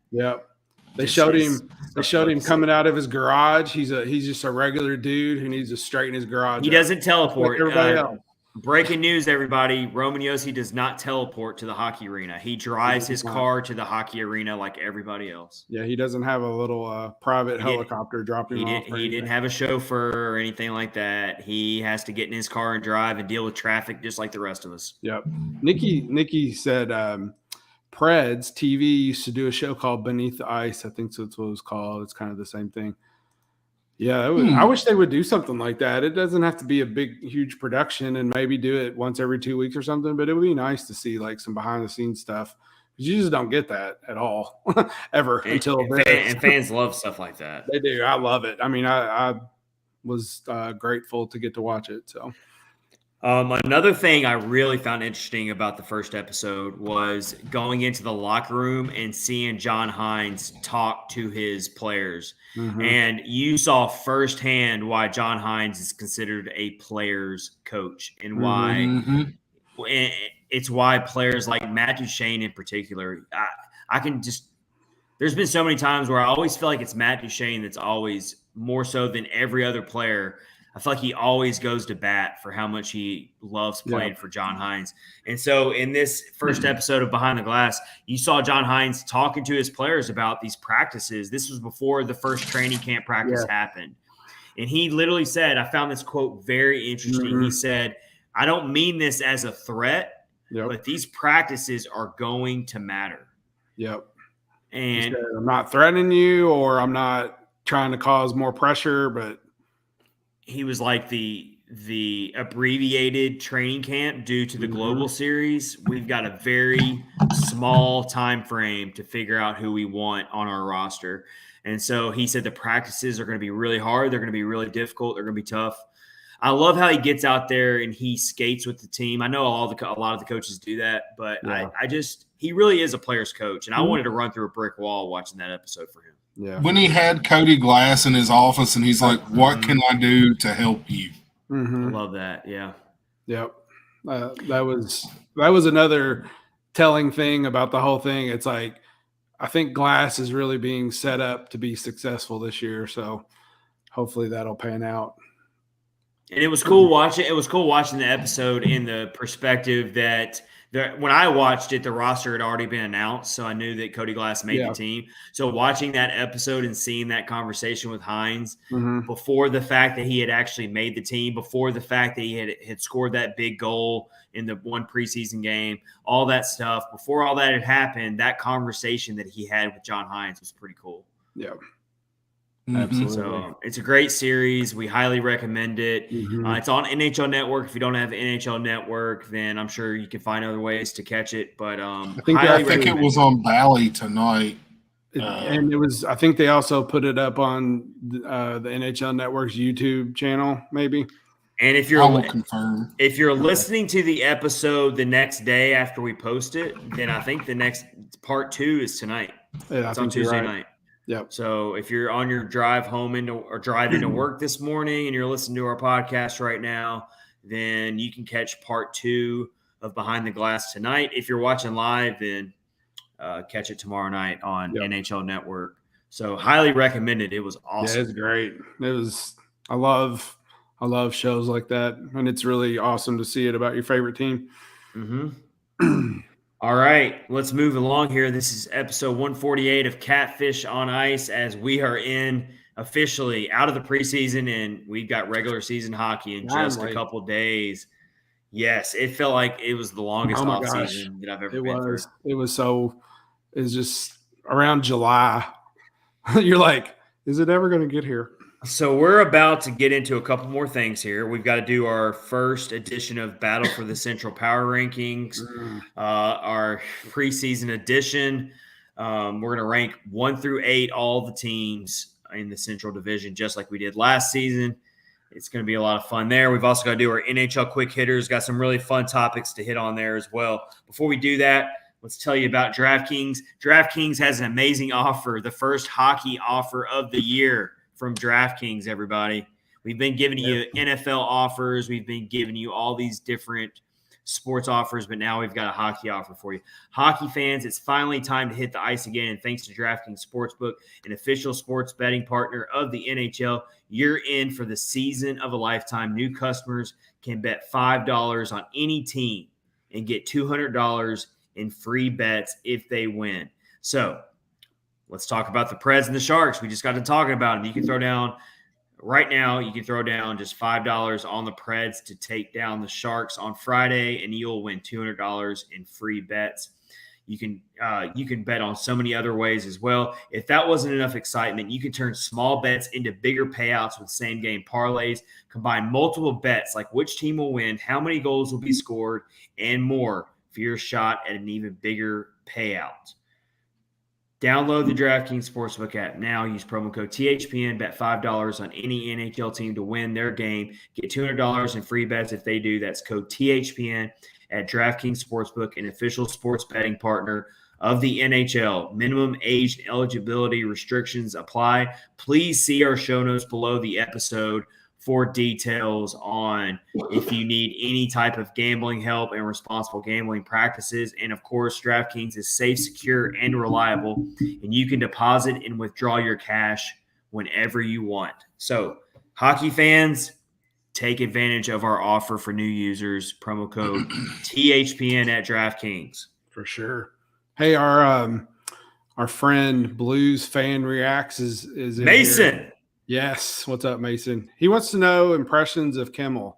They showed him coming out of his garage. He's just a regular dude who needs to straighten his garage. He doesn't teleport. Like everybody else. Breaking news, everybody. Roman Josi does not teleport to the hockey arena. He drives his car to the hockey arena like everybody else. Yeah, he doesn't have a little private helicopter dropping him off. He didn't have a chauffeur or anything like that. He has to get in his car and drive and deal with traffic just like the rest of us. Nikki said Preds TV used to do a show called Beneath the Ice. I think that's what it was called. It's kind of the same thing. Yeah, I wish they would do something like that. It doesn't have to be a big, huge production and maybe do it once every 2 weeks or something, but it would be nice to see like some behind-the-scenes stuff. You just don't get that at all ever until and fans love stuff like that. They do. I love it. I mean, I was grateful to get to watch it. So. Another thing I really found interesting about the first episode was going into the locker room and seeing John Hines talk to his players. And you saw firsthand why John Hines is considered a player's coach and why it's why players like Matt Duchene in particular, I can just – there's been so many times where I always feel like it's Matt Duchene that's always more so than every other player – I feel like he always goes to bat for how much he loves playing for John Hines. And so in this first episode of Behind the Glass, you saw John Hines talking to his players about these practices. This was before the first training camp practice happened. And he literally said, I found this quote very interesting. He said, I don't mean this as a threat, but these practices are going to matter. And said, I'm not threatening you or I'm not trying to cause more pressure, but he was like the abbreviated training camp due to the global series. We've got a very small time frame to figure out who we want on our roster. And so he said the practices are going to be really hard. They're going to be really difficult. They're going to be tough. I love how he gets out there and he skates with the team. I know a lot of the coaches do that, but he really is a player's coach. And I wanted to run through a brick wall watching that episode for him. When he had Cody Glass in his office and he's like, what can I do to help you? I love that. That was another telling thing about the whole thing. It's like, I think Glass is really being set up to be successful this year. So hopefully that'll pan out. And it was cool watching. It was cool watching the episode in the perspective that when I watched it, the roster had already been announced, so I knew that Cody Glass made the team. So watching that episode and seeing that conversation with Hines before the fact that he had actually made the team, before the fact that he had scored that big goal in the one preseason game, all that stuff, before all that had happened, that conversation that he had with John Hines was pretty cool. Absolutely. So it's a great series. We highly recommend it. It's on NHL Network. If you don't have NHL Network, then I'm sure you can find other ways to catch it. But I think it was on Bally tonight. And it was. I think they also put it up on the NHL Network's YouTube channel, maybe. And if you're I will confirm. If you're listening to the episode the next day after we post it, then I think the next part 2 is tonight. It's on Tuesday night. So if you're on your drive home or drive into work this morning and you're listening to our podcast right now, then you can catch part 2 of Behind the Glass tonight. If you're watching live, then catch it tomorrow night on NHL Network. So highly recommended. It was awesome. Yeah, it's great. It was. I love shows like that, and it's really awesome to see it about your favorite team. Mm-hmm. All right, let's move along here. This is episode 148 of Catfish on Ice, as we are officially out of the preseason, and we've got regular season hockey in just a couple days. Yes, it felt like it was the longest off season that I've ever been through. It was just around July. You're like, is it ever going to get here? So we're about to get into a couple more things here. We've got to do our first edition of Battle for the Central Power Rankings, our preseason edition. We're going to rank 1 through 8 all the teams in the Central Division, just like we did last season. It's going to be a lot of fun there. We've also got to do our NHL Quick Hitters. Got some really fun topics to hit on there as well. Before we do that, let's tell you about DraftKings. DraftKings has an amazing offer, the first hockey offer of the year from DraftKings, everybody. We've been giving you NFL offers. We've been giving you all these different sports offers, but now we've got a hockey offer for you. Hockey fans, it's finally time to hit the ice again, and thanks to DraftKings Sportsbook, an official sports betting partner of the NHL, you're in for the season of a lifetime. New customers can bet $5 on any team and get $200 in free bets if they win. So let's talk about the Preds and the Sharks. We just got to talking about them. You can throw down right now. You can throw down just $5 on the Preds to take down the Sharks on Friday, and you'll win $200 in free bets. You can bet on so many other ways as well. If that wasn't enough excitement, you can turn small bets into bigger payouts with same game parlays. Combine multiple bets like which team will win, how many goals will be scored, and more for your shot at an even bigger payout. Download the DraftKings Sportsbook app now. Use promo code THPN. Bet $5 on any NHL team to win their game. Get $200 in free bets if they do. That's code THPN at DraftKings Sportsbook, an official sports betting partner of the NHL. Minimum age and eligibility restrictions apply. Please see our show notes below the episode for details on if you need any type of gambling help and responsible gambling practices. And of course, DraftKings is safe, secure, and reliable, and you can deposit and withdraw your cash whenever you want. So, hockey fans, take advantage of our offer for new users. Promo code THPN at DraftKings. For sure. Hey, our friend Blues Fan Reacts is in Mason. Here. Yes. What's up, Mason? He wants to know impressions of Kimmel.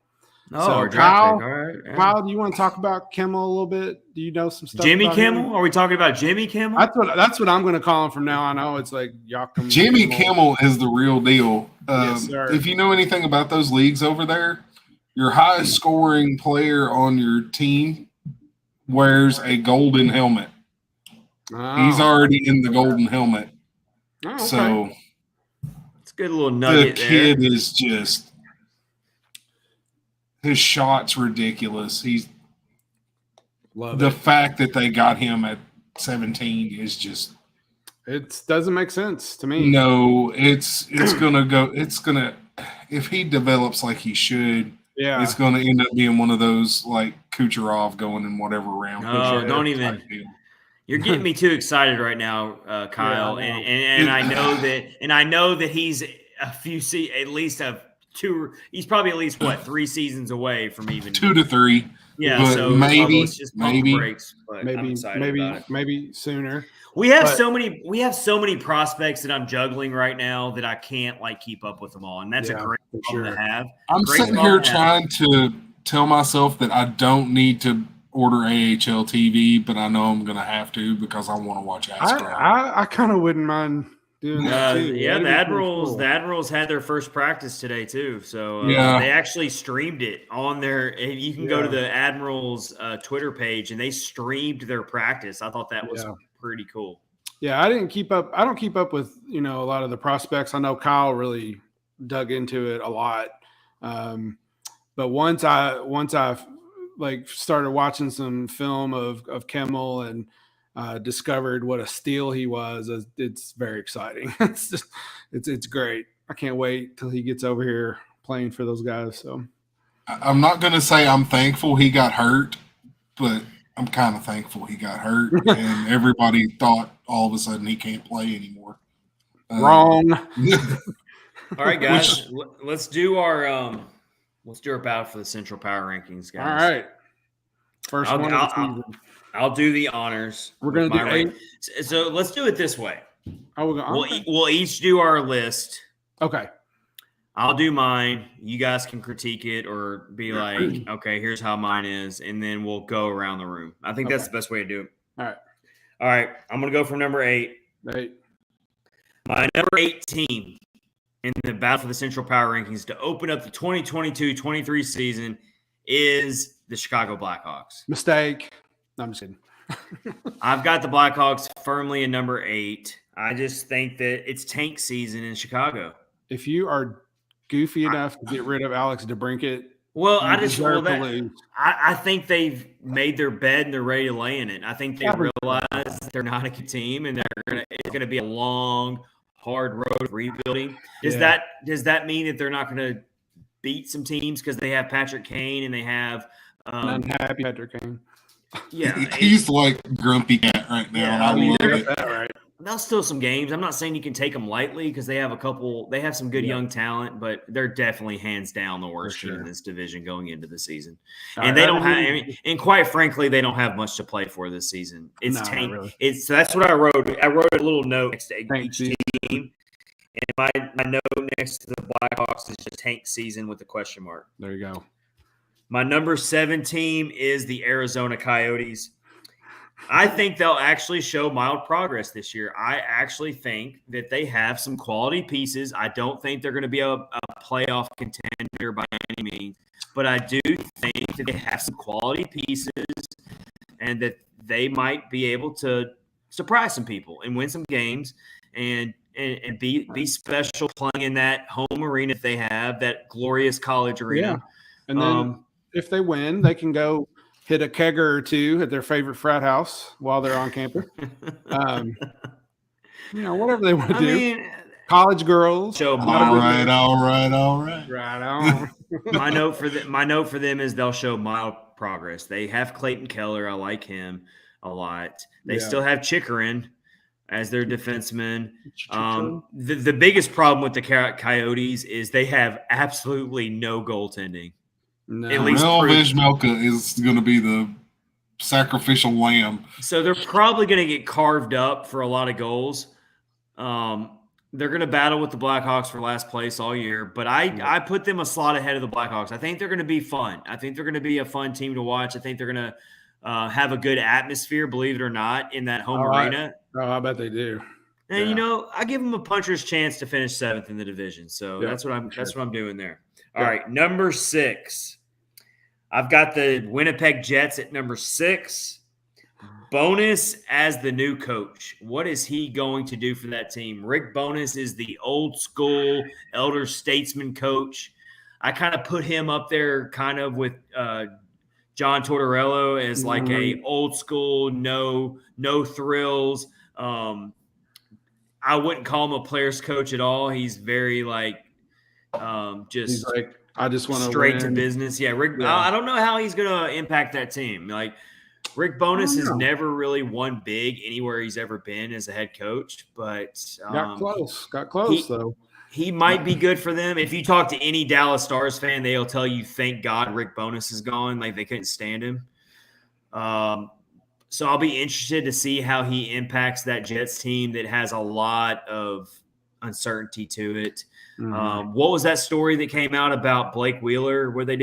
Oh, so Kyle, all right. Yeah. Kyle, do you want to talk about Kimmel a little bit? Do you know some stuff? Jimmy Kimmel? Are we talking about Jimmy Kimmel? That's what I'm going to call him from now on. I know it's like Joachim Jimmy Kimmel is the real deal. Yes, sir. If you know anything about those leagues over there, your highest scoring player on your team wears a golden helmet. Oh. He's already in the golden helmet. Oh, okay. So it's a good little nugget. The kid is just his shot's ridiculous. The fact that they got him at 17 is just it doesn't make sense to me. No, it's gonna if he develops like he should, it's gonna end up being one of those like Kucherov going in whatever round. Oh, don't even. You're getting me too excited right now, Kyle, and I know that he's at least two. He's probably at least 3 seasons away from even 2 to 3. Yeah, but so maybe breaks, but I'm excited about it. Maybe sooner. We have so many prospects that I'm juggling right now that I can't keep up with them all, and that's a great problem to have. I'm sitting here trying to tell myself that I don't need to order AHL TV, but I know I'm going to have to because I want to watch Astro. I kind of wouldn't mind doing that too. Yeah, the Admirals had their first practice today too, so they actually streamed it on their. You can go to the Admirals Twitter page, and they streamed their practice. I thought that was pretty cool. Yeah, I didn't keep up. I don't keep up with a lot of the prospects. I know Kyle really dug into it a lot, but once I started watching some film of Kimmel and discovered what a steal he was. It's very exciting. It's great. I can't wait till he gets over here playing for those guys. So I'm not going to say I'm thankful he got hurt, but I'm kind of thankful he got hurt, and everybody thought all of a sudden he can't play anymore. Wrong. All right, guys, let's do our battle for the Central Power Rankings, guys. All right. First one of the season. I'll do the honors. We're going to do 8. So let's do it this way. Okay. We'll each do our list. Okay. I'll do mine. You guys can critique it or be like, okay, here's how mine is. And then we'll go around the room. I think that's the best way to do it. All right. I'm going to go from number 8. 8. My number 8 team in the battle for the Central Power Rankings to open up the 2022-23 season is the Chicago Blackhawks. Mistake. No, I'm just kidding. I've got the Blackhawks firmly in number 8. I just think that it's tank season in Chicago. If you are goofy enough to get rid of Alex DeBrincat, I think they've made their bed and they're ready to lay in it. I think they realize they're not a good team and it's going to be a long, hard road of rebuilding. Does that mean that they're not going to beat some teams because they have Patrick Kane and they have unhappy Patrick Kane? Yeah, he's like grumpy cat right now. Yeah, I love it. Right. They'll steal some games. I'm not saying you can take them lightly because they have some good young talent, but they're definitely hands down the worst team in this division going into the season. And they don't have, and quite frankly, they don't have much to play for this season. It's tank. Really. So that's what I wrote. I wrote a little note next to each team. And my note next to the Blackhawks is just tank season with a question mark. There you go. My number 7 team is the Arizona Coyotes. I think they'll actually show mild progress this year. I actually think that they have some quality pieces. I don't think they're going to be a playoff contender by any means, but I do think that they have some quality pieces and that they might be able to surprise some people and win some games and be special playing in that home arena that they have, that glorious college arena. Yeah. And then if they win, they can go hit a kegger or two at their favorite frat house while they're on campus. Whatever they want to do. College girls. All right. Right on. My note for them is they'll show mild progress. They have Clayton Keller. I like him a lot. They still have Chikrin as their defenseman. The biggest problem with the Coyotes is they have absolutely no goaltending. No. At least Vizmelka is going to be the sacrificial lamb. So they're probably going to get carved up for a lot of goals. They're going to battle with the Blackhawks for last place all year, but I put them a slot ahead of the Blackhawks. I think they're going to be fun. I think they're going to be a fun team to watch. I think they're going to have a good atmosphere, believe it or not, in that home arena. Oh, I bet they do. And I give them a puncher's chance to finish 7th in the division. So that's what I'm doing there. All right, number 6. I've got the Winnipeg Jets at number 6. Bowness as the new coach. What is he going to do for that team? Rick Bowness is the old school elder statesman coach. I kind of put him up there kind of with John Tortorella as like a old school, no thrills. I wouldn't call him a player's coach at all. He's very he's like, I just want to straight to business. Yeah, Rick. Yeah. I don't know how he's going to impact that team. Like Rick Bowness has never really won big anywhere he's ever been as a head coach, but got close though. He might be good for them. If you talk to any Dallas Stars fan, they'll tell you, thank God Rick Bowness is gone. Like they couldn't stand him. So I'll be interested to see how he impacts that Jets team that has a lot of uncertainty to it. Mm-hmm. What was that story that came out about Blake Wheeler? What they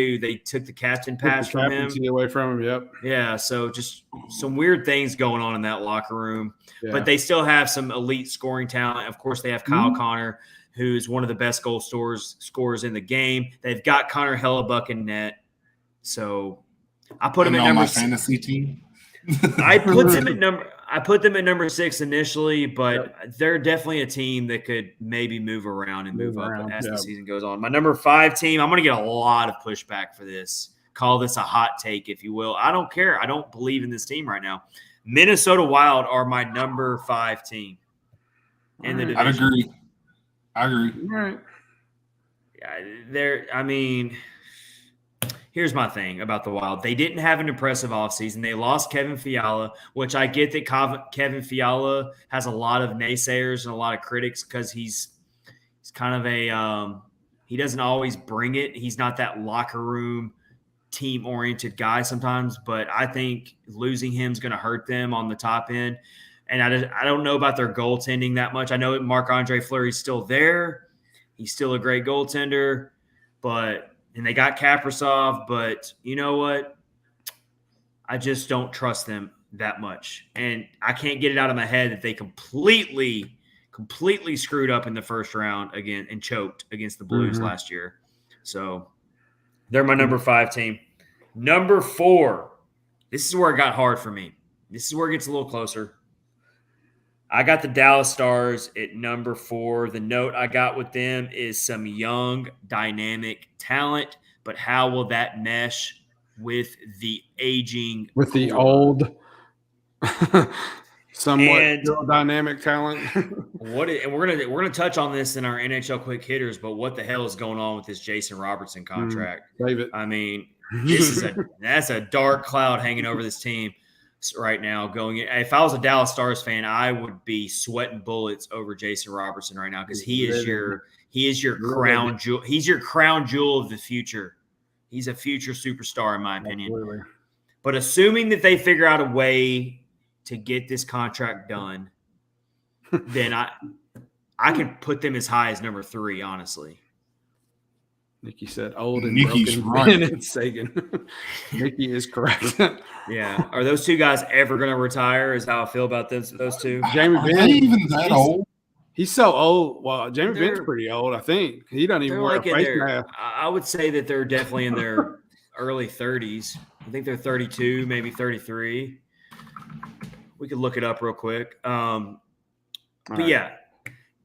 took the captain pass from him, away from him. Yep. Yeah. So just some weird things going on in that locker room, but they still have some elite scoring talent. Of course, they have Kyle Connor, who's one of the best goal scorers in the game. They've got Connor Hellebuck in net. So I put him at number fantasy team. I put them at number 6 initially, but they're definitely a team that could maybe move around and move up as the season goes on. My number 5 team, I'm going to get a lot of pushback for this. Call this a hot take, if you will. I don't care. I don't believe in this team right now. Minnesota Wild are my number 5 team in the division. I agree. All right. Yeah, here's my thing about the Wild. They didn't have an impressive offseason. They lost Kevin Fiala, which I get that Kevin Fiala has a lot of naysayers and a lot of critics because he's kind of he doesn't always bring it. He's not that locker room team-oriented guy sometimes, but I think losing him is going to hurt them on the top end. And I don't know about their goaltending that much. I know Marc-Andre Fleury's still there. He's still a great goaltender, and they got Kaprizov, but you know what? I just don't trust them that much. And I can't get it out of my head that they completely screwed up in the first round again and choked against the Blues last year. So they're my number 5 team. Number 4, this is where it got hard for me. This is where it gets a little closer. I got the Dallas Stars at number 4. The note I got with them is some young, dynamic talent, but how will that mesh with the aging with the old somewhat dynamic talent? And we're gonna touch on this in our NHL Quick Hitters, but what the hell is going on with this Jason Robertson contract? Save it. I mean, that's a dark cloud hanging over this team right now. Going in, if I was a Dallas Stars fan, I would be sweating bullets over Jason Robertson right now because he is your crown jewel. He's your crown jewel of the future. He's a future superstar, in my opinion. Absolutely. But assuming that they figure out a way to get this contract done, then I could put them as high as number 3, honestly. Nikki said old and Nikki's broken right. and Sagan. Nikki is correct. Yeah. Are those two guys ever going to retire is how I feel about those two? Jamie Are they Benn, even that old? he's so old. Well, Jamie Benn's pretty old, I think. He doesn't even wear a face mask. I would say that they're definitely in their early 30s. I think they're 32, maybe 33. We could look it up real quick.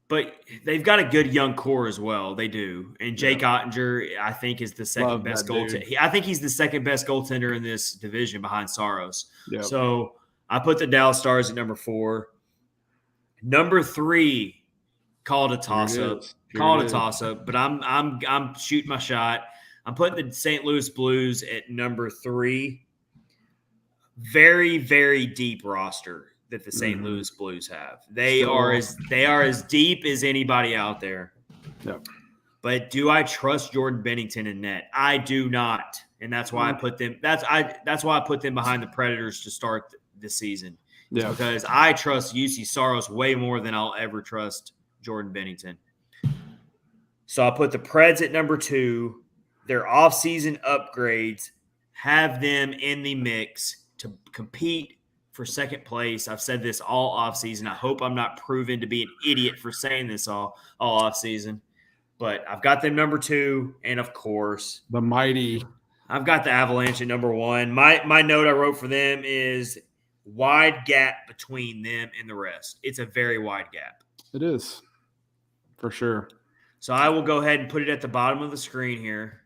But they've got a good young core as well. They do. And Jake Ottinger, I think, is the second best goaltender. I think he's the second best goaltender in this division behind Saros. Yep. So I put the Dallas Stars at number 4. Number 3, called a toss-up. But I'm shooting my shot. I'm putting the St. Louis Blues at number 3. Very, very deep roster that the St. Louis Blues have. They are as deep as anybody out there. Yep. But do I trust Jordan Bennington in net? I do not, and that's why I put them. That's why I put them behind the Predators to start the season. Yeah, because I trust UC Saros way more than I'll ever trust Jordan Bennington. So I put the Preds at number 2. Their offseason upgrades have them in the mix to compete for second place. I've said this all offseason. I hope I'm not proven to be an idiot for saying this all offseason. But I've got them number 2, and of course, the mighty. I've got the Avalanche at number 1. My note I wrote for them is wide gap between them and the rest. It's a very wide gap. It is, for sure. So I will go ahead and put it at the bottom of the screen here,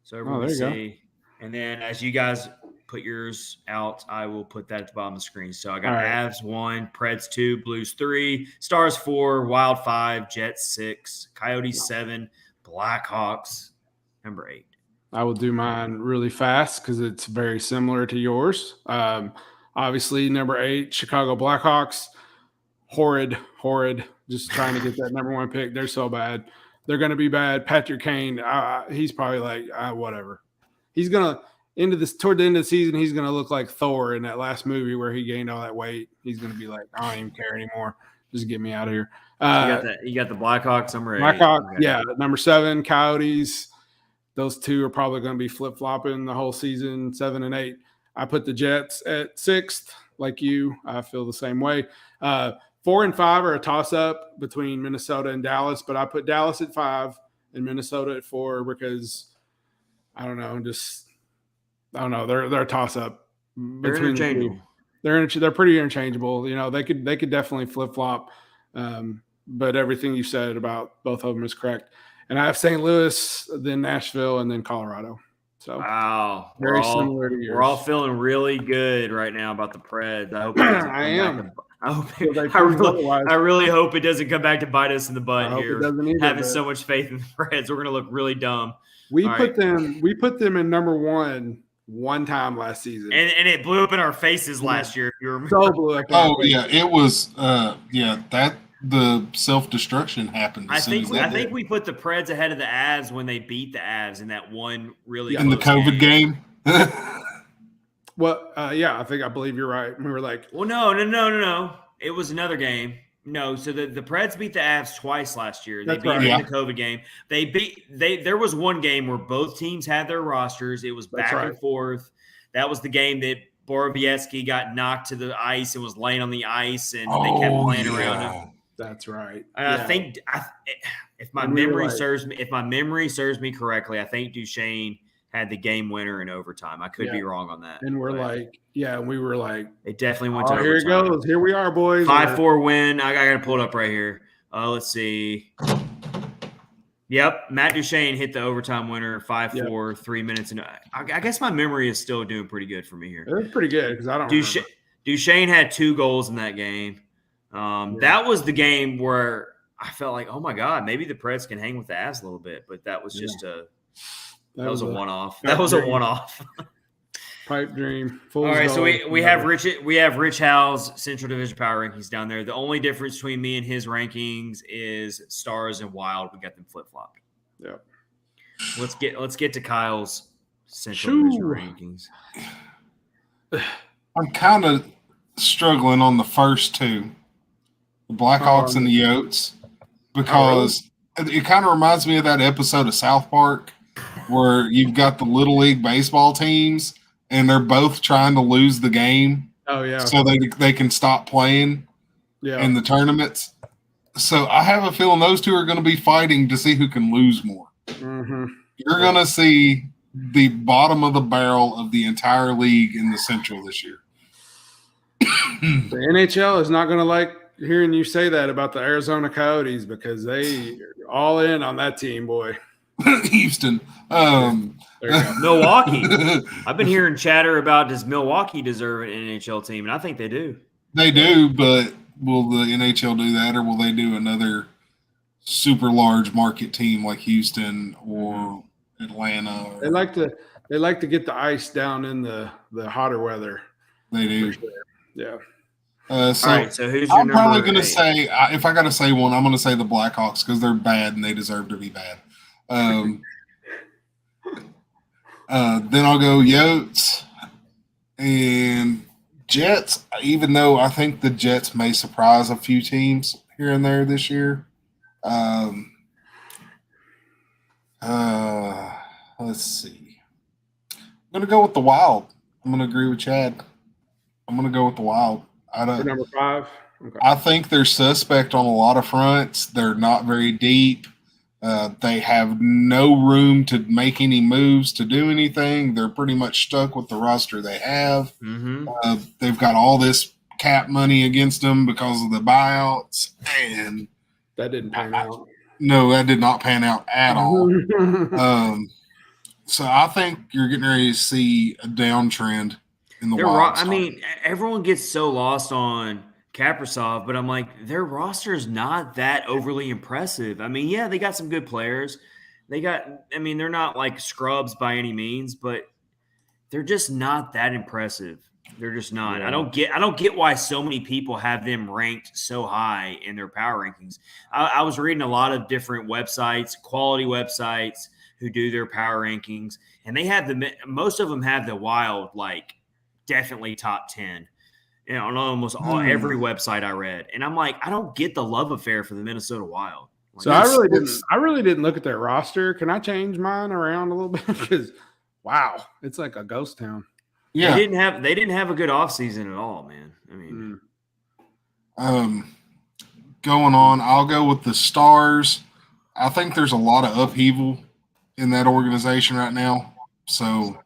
so everyone can see. And then as you guys put yours out, I will put that at the bottom of the screen. So I got Avs 1, Preds 2, Blues 3, Stars 4, Wild 5, Jets 6, Coyotes 7, Blackhawks number 8. I will do mine really fast because it's very similar to yours. Obviously, number 8, Chicago Blackhawks. Horrid. Just trying to get that number 1 pick. They're so bad. They're going to be bad. Patrick Kane, he's probably like, whatever. He's going to toward the end of the season, he's going to look like Thor in that last movie where he gained all that weight. He's going to be like, I don't even care anymore. Just get me out of here. You got the Blackhawks number 8. Blackhawks, yeah. Number 7, Coyotes. Those two are probably going to be flip-flopping the whole season, 7 and 8. I put the Jets at 6th, like you. I feel the same way. 4 and 5 are a toss-up between Minnesota and Dallas, but I put Dallas at 5 and Minnesota at 4 because I don't know. They're a toss-up. They're interchangeable. They're pretty interchangeable. You know, they could definitely flip-flop. But everything you said about both of them is correct. And I have St. Louis, then Nashville, and then Colorado. So wow, very similar to yours. We're all feeling really good right now about the Preds. I hope I really hope it doesn't come back to bite us in the butt here. Having so much faith in the Preds, we're gonna look really dumb. We put them in number 1 time last season, and it blew up in our faces last year. If you remember, so blew up. Oh yeah, it was. That the self-destruction happened. I think we put the Preds ahead of the Avs when they beat the Avs in that one really in the COVID game. Well, I believe you're right. We were like, well, no. It was another game. No, so the Preds beat the Avs twice last year. They beat them in the COVID game. There was one game where both teams had their rosters. It was back and forth. That was the game that Borowiecki got knocked to the ice and was laying on the ice, and they kept playing around him. That's right. I think if my memory serves me correctly, I think Duchesne had the game winner in overtime. I could be wrong on that. And we were like, it definitely went to overtime. Here it goes. Here we are, boys. 5-4 win. I got to pull it up right here. Let's see. Yep, Matt Duchesne hit the overtime winner, 5-4, 3 minutes. And I guess my memory is still doing pretty good for me here. It was pretty good because I don't remember. Duchesne had 2 goals in that game. That was the game where I felt like, oh my God, maybe the Preds can hang with the Avs a little bit, but that was just that was a one-off. That was a one-off. Pipe dream. All right, so we have Rich Howell's Central Division Power Rankings down there. The only difference between me and his rankings is Stars and Wild. We got them flip-flopped. Yeah. Let's get to Kyle's Central Division rankings. I'm kind of struggling on the first 2. The Blackhawks and the Yotes, because it kind of reminds me of that episode of South Park where you've got the Little League baseball teams and they're both trying to lose the game. Oh, yeah. So they can stop playing in the tournaments. So I have a feeling those 2 are going to be fighting to see who can lose more. Mm-hmm. You're going to see the bottom of the barrel of the entire league in the Central this year. The NHL is not going to like hearing you say that about the Arizona Coyotes because they are all in on that team, boy. Houston. Milwaukee. I've been hearing chatter about does Milwaukee deserve an NHL team, and I think they do. They do, but will the NHL do that, or will they do another super large market team like Houston or Atlanta? They like to get the ice down in the hotter weather. They do. Sure. Yeah. So who's your I'm probably going to 8? say, if I got to say one, I'm going to say the Blackhawks because they're bad and they deserve to be bad. Then I'll go Yotes and Jets, even though I think the Jets may surprise a few teams here and there this year. Let's see. I'm going to go with the Wild. I'm going to agree with Chad. I'm going to go with the Wild. Number 5? Okay. I think they're suspect on a lot of fronts. They're not very deep. They have no room to make any moves to do anything. They're pretty much stuck with the roster they have. Mm-hmm. They've got all this cap money against them because of the buyouts, and that didn't pan out. No, that did not pan out at all. So I think you're getting ready to see a downtrend in the Wild. I mean, everyone gets so lost on Kaprizov, but I'm like, their roster is not that overly impressive. I mean, yeah, they got some good players. They're not like scrubs by any means, but they're just not that impressive. They're just not. Yeah. I don't get why so many people have them ranked so high in their power rankings. I was reading a lot of different websites, quality websites who do their power rankings, and they have most of them have the Wild like definitely top 10. On almost every website I read, and I'm like, I don't get the love affair for the Minnesota Wild. Like, so I really didn't look at their roster. Can I change mine around a little bit? Because wow, it's like a ghost town. Yeah, they didn't have a good offseason at all, man. I mean, going on, I'll go with the Stars. I think there's a lot of upheaval in that organization right now. So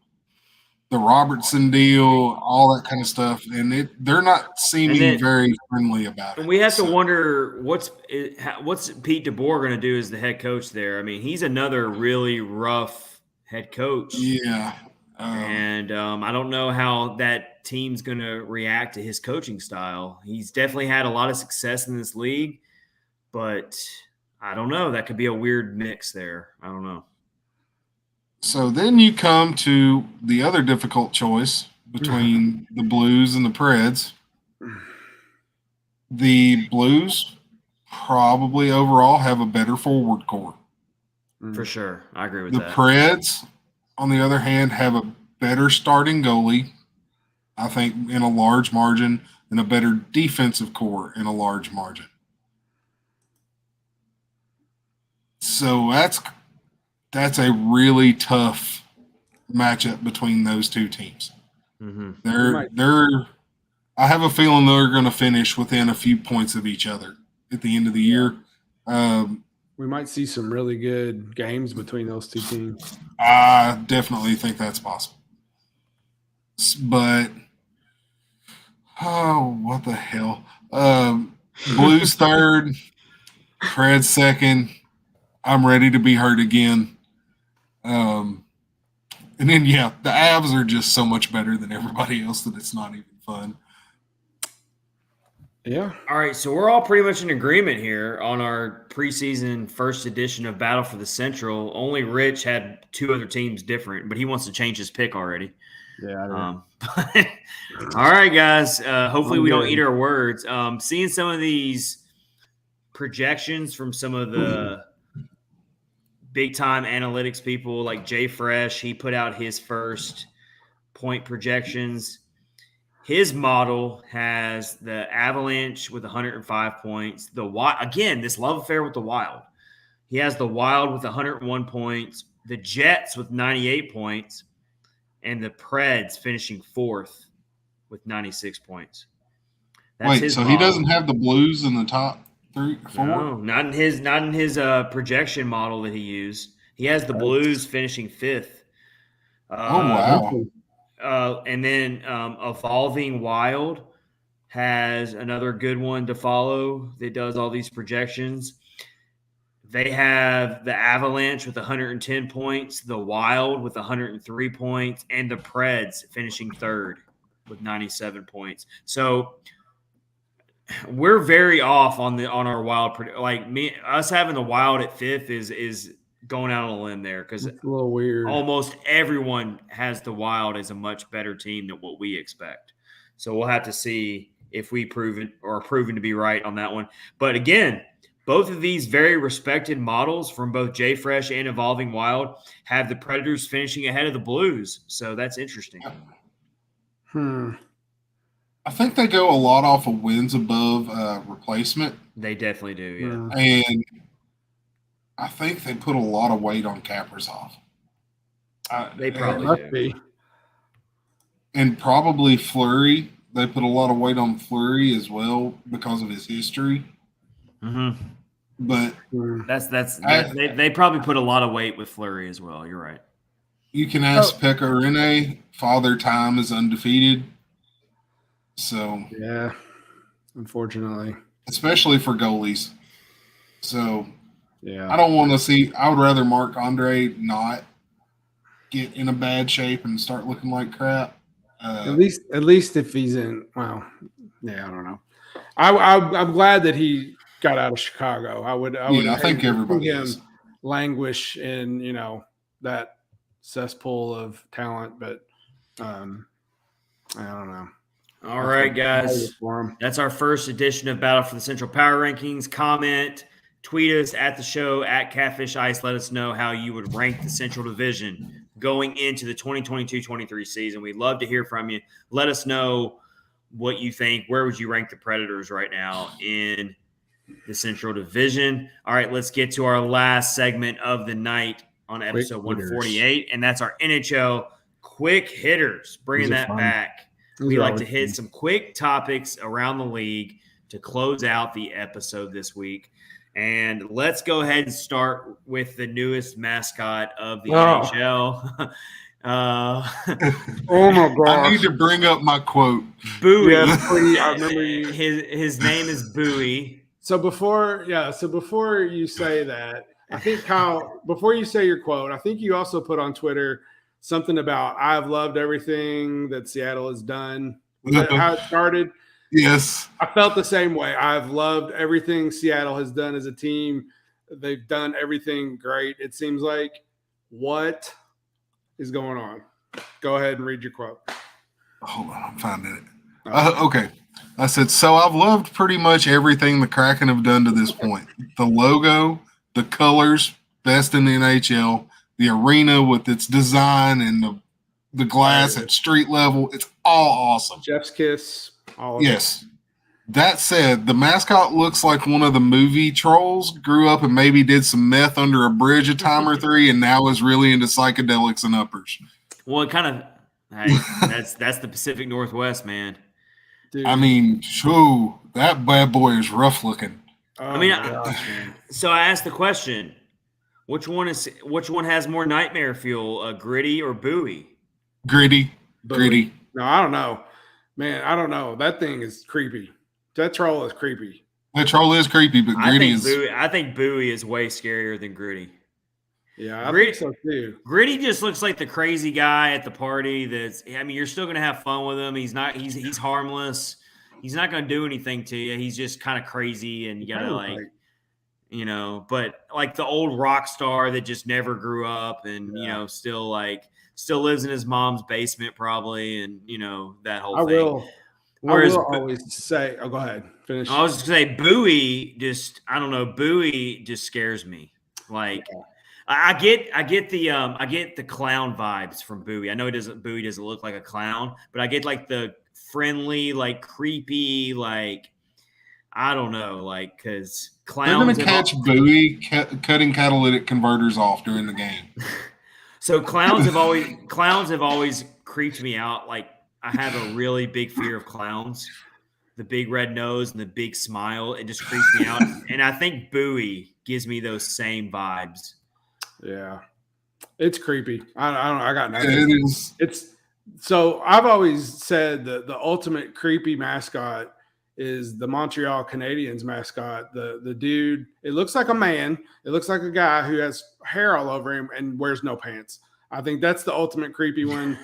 the Robertson deal, all that kind of stuff, and they're not seeming very friendly about it. And we have to wonder what's Pete DeBoer going to do as the head coach there. I mean, he's another really rough head coach. Yeah. And I don't know how that team's going to react to his coaching style. He's definitely had a lot of success in this league, but I don't know. That could be a weird mix there. I don't know. So then you come to the other difficult choice between the Blues and the Preds. The Blues probably overall have a better forward core. For sure. I agree with the that. The Preds, on the other hand, have a better starting goalie, I think, in a large margin, and a better defensive core in a large margin. So that's a really tough matchup between those two teams. I have a feeling they're going to finish within a few points of each other at the end of the year. We might see some really good games between those two teams. I definitely think that's possible. But, what the hell? Blues third, Preds second. I'm ready to be hurt again. And then, the Avs are just so much better than everybody else that it's not even fun. Yeah. All right, so we're all pretty much in agreement here on our preseason first edition of Battle for the Central. Only Rich had two other teams different, but he wants to change his pick already. Yeah. All right, guys. Hopefully we don't eat our words. Seeing some of these projections from some of the big-time analytics people like Jay Fresh, he put out his first point projections. His model has the Avalanche with 105 points. Again, this love affair with the Wild. He has the Wild with 101 points, the Jets with 98 points, and the Preds finishing fourth with 96 points. That's his model. He doesn't have the Blues in the top 3, 4? No, not in his projection model that he used. He has the Blues finishing fifth. Wow. And then Evolving Wild has another good one to follow that does all these projections. They have the Avalanche with 110 points, the Wild with 103 points, and the Preds finishing third with 97 points. So we're very off on our Wild. Like us having the Wild at fifth is going out on a limb there because it's a little weird. Almost everyone has the Wild as a much better team than what we expect. So we'll have to see if we proven to be right on that one. But again, both of these very respected models from both Jay Fresh and Evolving Wild have the Predators finishing ahead of the Blues. So that's interesting. I think they go a lot off of wins above replacement. They definitely do, yeah. And I think they put a lot of weight on Kaprizov. They probably do. And probably Fleury. They put a lot of weight on Fleury as well because of his history. Mm-hmm. But they probably put a lot of weight with Fleury as well. You're right. You can ask Pekka Rinne. Father Time is undefeated. So yeah, unfortunately, especially for goalies. So yeah, I don't want to see. I would rather Marc-Andre not get in a bad shape and start looking like crap. At least if he's in. Well, yeah, I don't know. I'm glad that he got out of Chicago. I think everybody is. Languish in that cesspool of talent, but I don't know. All right, guys. That's our first edition of Battle for the Central Power Rankings. Comment, tweet us at the show, at Catfish Ice. Let us know how you would rank the Central Division going into the 2022-23 season. We'd love to hear from you. Let us know what you think. Where would you rank the Predators right now in the Central Division? All right, let's get to our last segment of the night on episode 148, and that's our NHL Quick Hitters. Bringing that back. We like to hit some quick topics around the league to close out the episode this week. And let's go ahead and start with the newest mascot of the NHL. Oh my gosh. I need to bring up my quote. Bowie. Yeah, I remember you. His name is Bowie. So before you say that, I think Kyle, before you say your quote, I think you also put on Twitter something about I've loved everything that Seattle has done. Was that how it started? Yes. I felt the same way. I've loved everything Seattle has done as a team. They've done everything great, it seems like. What is going on? Go ahead and read your quote. Hold on, I'm finding it. Okay. I said, so I've loved pretty much everything the Kraken have done to this point. The logo, the colors, best in the NHL, the arena with its design and the glass at street level. It's all awesome. Jeff's kiss. All of yes. That said, the mascot looks like one of the movie trolls, grew up and maybe did some meth under a bridge a time or three, and now is really into psychedelics and uppers. Well, it kind of hey, that's the Pacific Northwest, man. Dude. I mean, shoo, that bad boy is rough looking. I mean, so I asked the question: which one has more nightmare fuel, Gritty or Buoy? Gritty. No, I don't know, man. I don't know. That thing is creepy. That troll is creepy. That troll is creepy, but Gritty is. I think Buoy is way scarier than Gritty. Yeah, I think so too. Gritty just looks like the crazy guy at the party. You're still gonna have fun with him. He's harmless. He's not gonna do anything to you. He's just kind of crazy, and you gotta but like the old rock star that just never grew up, and still lives in his mom's basement probably, and that whole thing. I will always say, go ahead, finish. I was gonna say Buoy Buoy just scares me. Like. I get the clown vibes from Buoy. I know Buoy doesn't look like a clown, but I get like the friendly, like creepy, like I don't know, like because clowns. They're gonna catch Buoy cutting catalytic converters off during the game. So clowns have always creeped me out. Like I have a really big fear of clowns. The big red nose and the big smile, it just creeps me out. And I think Buoy gives me those same vibes. Yeah, it's creepy. I got nothing. It is. It's so I've always said that the ultimate creepy mascot is the Montreal Canadiens mascot. The dude, it looks like a man. It looks like a guy who has hair all over him and wears no pants. I think that's the ultimate creepy one.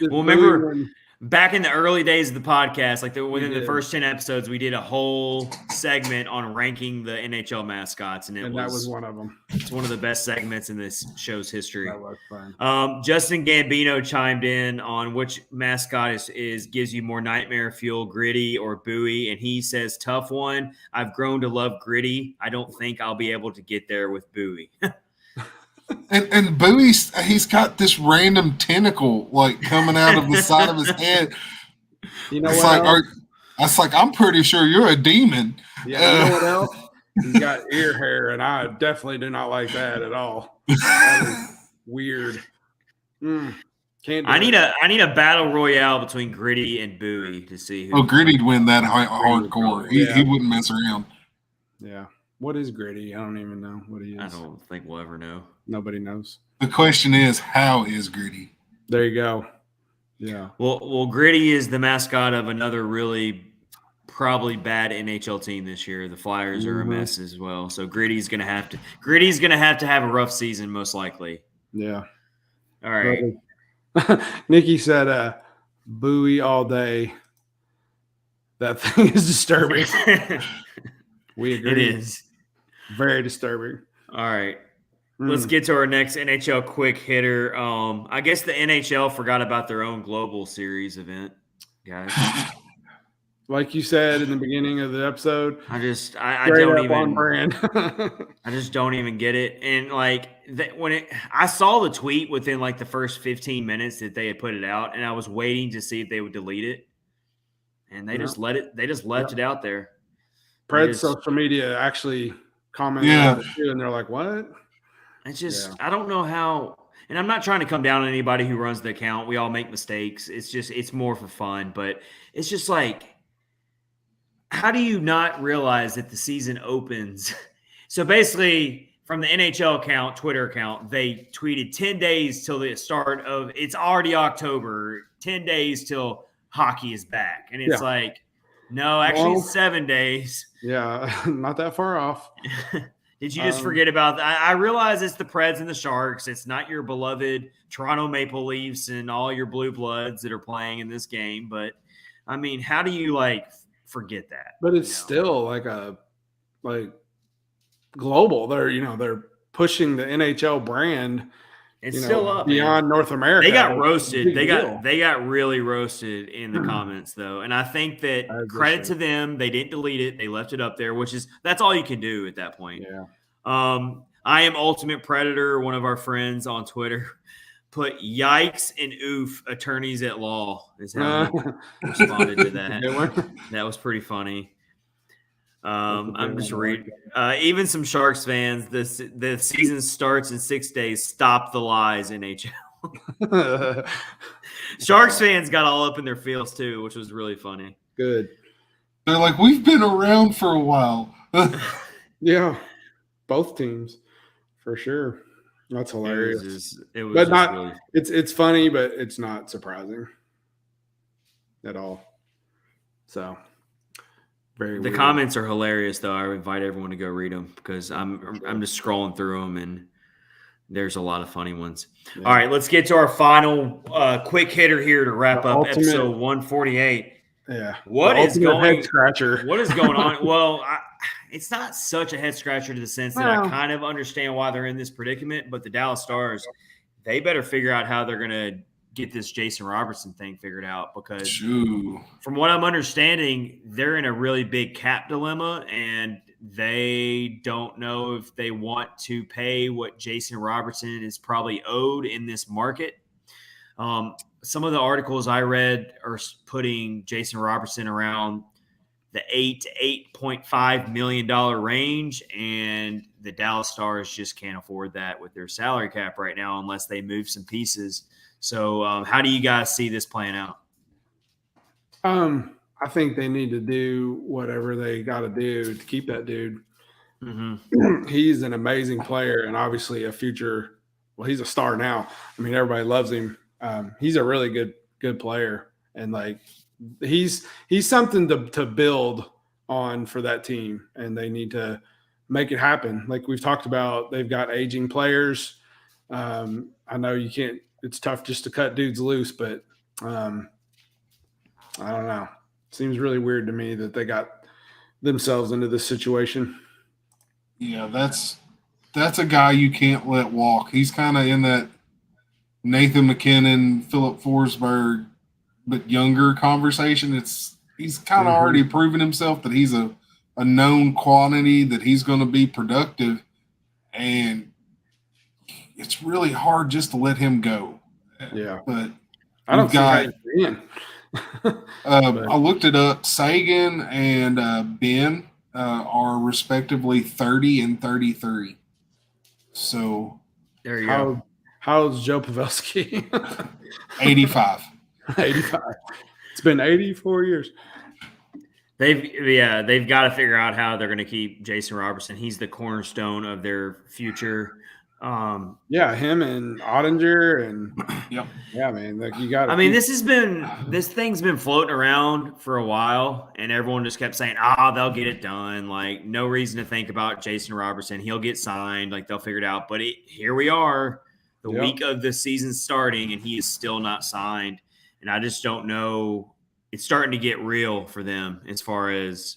Well, remember back in the early days of the podcast, like within the first 10 episodes, we did a whole segment on ranking the NHL mascots, and that was one of them. It's one of the best segments in this show's history. That was fun. Justin Gambino chimed in on which mascot gives you more nightmare fuel, Gritty or Buoy, and he says, "Tough one. I've grown to love Gritty. I don't think I'll be able to get there with Buoy." And Buoy, he's got this random tentacle like coming out of the side of his head. You know what? I'm pretty sure you're a demon. Yeah, you know what else? He's got ear hair, and I definitely do not like that at all. That is weird. Can't. I need a battle royale between Gritty and Buoy to see who. Oh, Gritty'd win that hardcore. He wouldn't mess around. Yeah. What is Gritty? I don't even know what he is. I don't think we'll ever know. Nobody knows. The question is, how is Gritty? There you go. Yeah. Well, Gritty is the mascot of another really probably bad NHL team this year. The Flyers are a mess as well. So Gritty's gonna have to have a rough season, most likely. Yeah. All right. Nikki said Buoy all day. That thing is disturbing. We agree. It is. Very disturbing. All right. Let's get to our next NHL quick hitter. I guess the NHL forgot about their own global series event, guys. Like you said in the beginning of the episode, I don't even on brand. I just don't even get it. And like I saw the tweet within like the first 15 minutes that they had put it out, and I was waiting to see if they would delete it. And they just let it. They just left it out there. Preds social media actually commented on it too, and they're like, "What?" It's just I don't know how. And I'm not trying to come down on anybody who runs the account. We all make mistakes. It's more for fun, but it's just like, how do you not realize that the season opens? So basically, from the NHL account, Twitter account, they tweeted 10 days till the start of. It's already October. 10 days till hockey is back, and it's like. No, actually, 7 days. Yeah, not that far off. Did you just forget about that? I realize it's the Preds and the Sharks. It's not your beloved Toronto Maple Leafs and all your blue bloods that are playing in this game. But, I mean, how do you, forget that? But it's still global. They're pushing the NHL brand It's still up beyond North America. They got roasted. They got really roasted in the comments though, and I think that credit to them, they didn't delete it. They left it up there, that's all you can do at that point. Yeah. I am Ultimate Predator. One of our friends on Twitter put "yikes" and "oof" attorneys at law is how he responded to that. That was pretty funny. I'm just reading. Even some Sharks fans, the season starts in 6 days. Stop the lies, NHL. Sharks fans got all up in their feels too, which was really funny. Good. They're like, we've been around for a while. Yeah, both teams for sure. That's hilarious. It's funny, but it's not surprising at all. So. The comments are hilarious, though. I invite everyone to go read them because I'm just scrolling through them, and there's a lot of funny ones. Yeah. All right, let's get to our final quick hitter here to wrap up episode 148. Yeah. What is going head scratcher? What is going on? Well, it's not such a head scratcher to the sense that I kind of understand why they're in this predicament, but the Dallas Stars, they better figure out how they're going to get this Jason Robertson thing figured out because from what I'm understanding, they're in a really big cap dilemma and they don't know if they want to pay what Jason Robertson is probably owed in this market. Some of the articles I read are putting Jason Robertson around the $8 to $8.5 million range, and the Dallas Stars just can't afford that with their salary cap right now unless they move some pieces. So how do you guys see this playing out? I think they need to do whatever they got to do to keep that dude. Mm-hmm. He's an amazing player and obviously a future – well, he's a star now. I mean, everybody loves him. He's a really good player, and like he's something to build on for that team, and they need to make it happen. Like we've talked about, they've got aging players. I know you can't – it's tough just to cut dudes loose, but I don't know. Seems really weird to me that they got themselves into this situation. Yeah, that's a guy you can't let walk. He's kind of in that Nathan McKinnon, Philip Forsberg, but younger conversation. He's kind of already proven himself that he's a known quantity, that he's going to be productive, and it's really hard just to let him go. Yeah, but I don't see how you can. I looked it up. Sagan and Ben are respectively 30 and 33. So there you go. How's Joe Pavelski? 85. 85. It's been 84 years. They've got to figure out how they're going to keep Jason Robertson. He's the cornerstone of their future. Him and Ottinger and yeah, man. Like you got. I mean, this thing's been floating around for a while, and everyone just kept saying, they'll get it done. Like no reason to think about Jason Robertson. He'll get signed. Like they'll figure it out. But here we are, the week of the season starting, and he is still not signed. And I just don't know. It's starting to get real for them as far as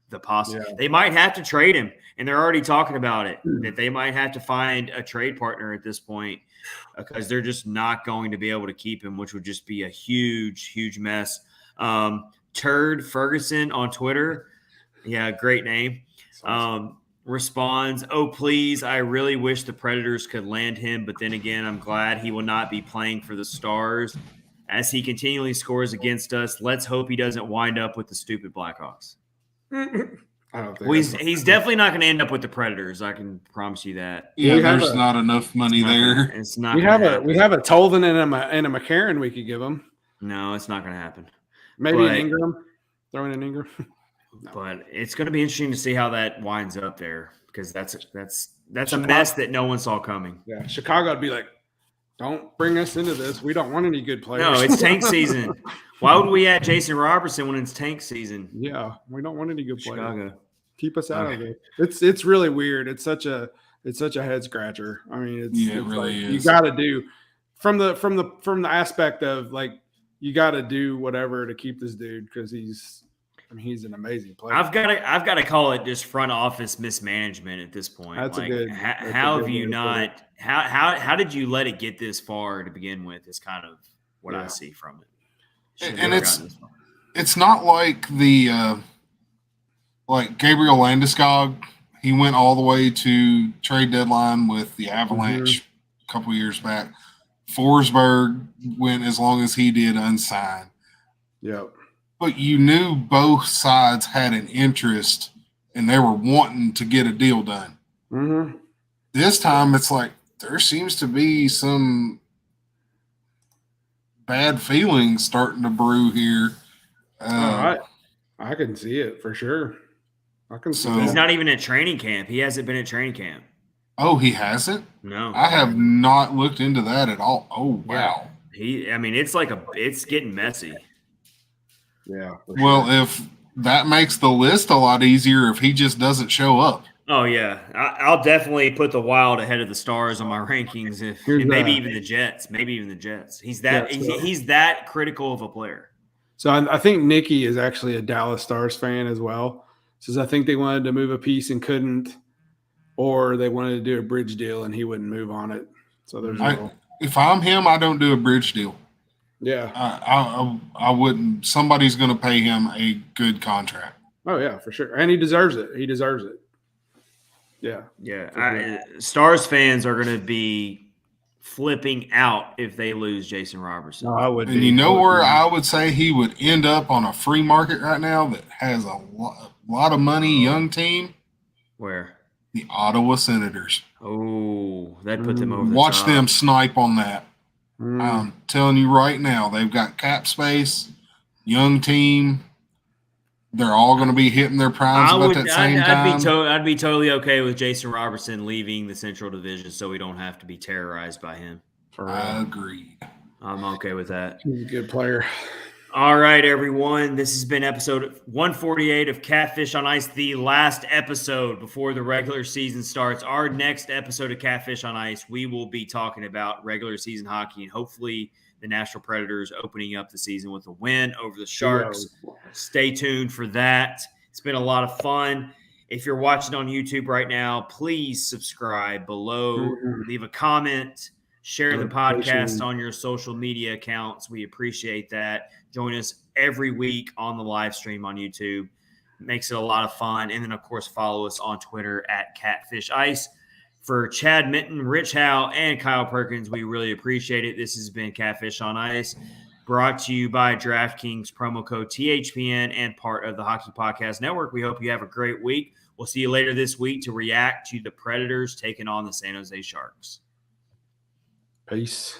the possible. Yeah. They might have to trade him, and they're already talking about it, that they might have to find a trade partner at this point because they're just not going to be able to keep him, which would just be a huge, huge mess. Turd Ferguson on Twitter, great name, responds, "Oh, please, I really wish the Predators could land him, but then again, I'm glad he will not be playing for the Stars. As he continually scores against us, let's hope he doesn't wind up with the stupid Blackhawks." I don't think he's definitely not going to end up with the Predators. I can promise you that. Yeah, there's not enough money there. It's not. We have a Tolvin and a McCarron we could give him. No, it's not going to happen. Maybe an Ingram. Throwing an Ingram. No. But it's going to be interesting to see how that winds up there because that's a mess that no one saw coming. Yeah, Chicago would be like, don't bring us into this. We don't want any good players. No, it's tank season. Why would we add Jason Robertson when it's tank season? Yeah, we don't want any good players. Chicago. Keep us out of it. It's really weird. It's such a head scratcher. I mean, it really is. You got to do from the aspect of like you got to do whatever to keep this dude because I mean, he's an amazing player. I've got to call it just front office mismanagement at this point. That's like, a good. How have you not? How did you let it get this far to begin with? Is kind of what I see from it. And it's not like the like Gabriel Landeskog. He went all the way to trade deadline with the Avalanche a couple years back. Forsberg went as long as he did unsigned. Yep. But you knew both sides had an interest and they were wanting to get a deal done. Mm-hmm. This time it's like there seems to be some bad feelings starting to brew here. I can see it for sure. I can see He's not even at training camp. He hasn't been at training camp. Oh, he hasn't? No. I have not looked into that at all. Oh, wow. It's getting messy. Yeah. Well, if that makes the list a lot easier if he just doesn't show up. Oh, yeah. I'll definitely put the Wild ahead of the Stars on my rankings. Maybe even the Jets. He's that critical of a player. So I think Nikki is actually a Dallas Stars fan as well. Says I think they wanted to move a piece and couldn't, or they wanted to do a bridge deal and he wouldn't move on it. So there's if I'm him, I don't do a bridge deal. Yeah. I wouldn't. Somebody's going to pay him a good contract. Oh, yeah, for sure. And he deserves it. Yeah. Yeah. Stars fans are going to be flipping out if they lose Jason Robertson. No, I would. And you know where I would say he would end up on a free market right now that has a lot of money, young team? Where? The Ottawa Senators. Oh, that put them over the Watch top. them snipe on that. I'm telling you right now, they've got cap space, young team. They're all going to be hitting their primes about that same time. I'd be totally okay with Jason Robertson leaving the Central Division so we don't have to be terrorized by him. I agree. I'm okay with that. He's a good player. All right, everyone. This has been episode 148 of Catfish on Ice, the last episode before the regular season starts. Our next episode of Catfish on Ice, we will be talking about regular season hockey and hopefully the Nashville Predators opening up the season with a win over the Sharks. Stay tuned for that. It's been a lot of fun. If you're watching on YouTube right now, please subscribe below, leave a comment, share the podcast on your social media accounts. We appreciate that. Join us every week on the live stream on YouTube. It makes it a lot of fun. And then, of course, follow us on Twitter at Catfish Ice. For Chad Minton, Rich Howe, and Kyle Perkins, we really appreciate it. This has been Catfish on Ice, brought to you by DraftKings, promo code THPN, and part of the Hockey Podcast Network. We hope you have a great week. We'll see you later this week to react to the Predators taking on the San Jose Sharks. Peace.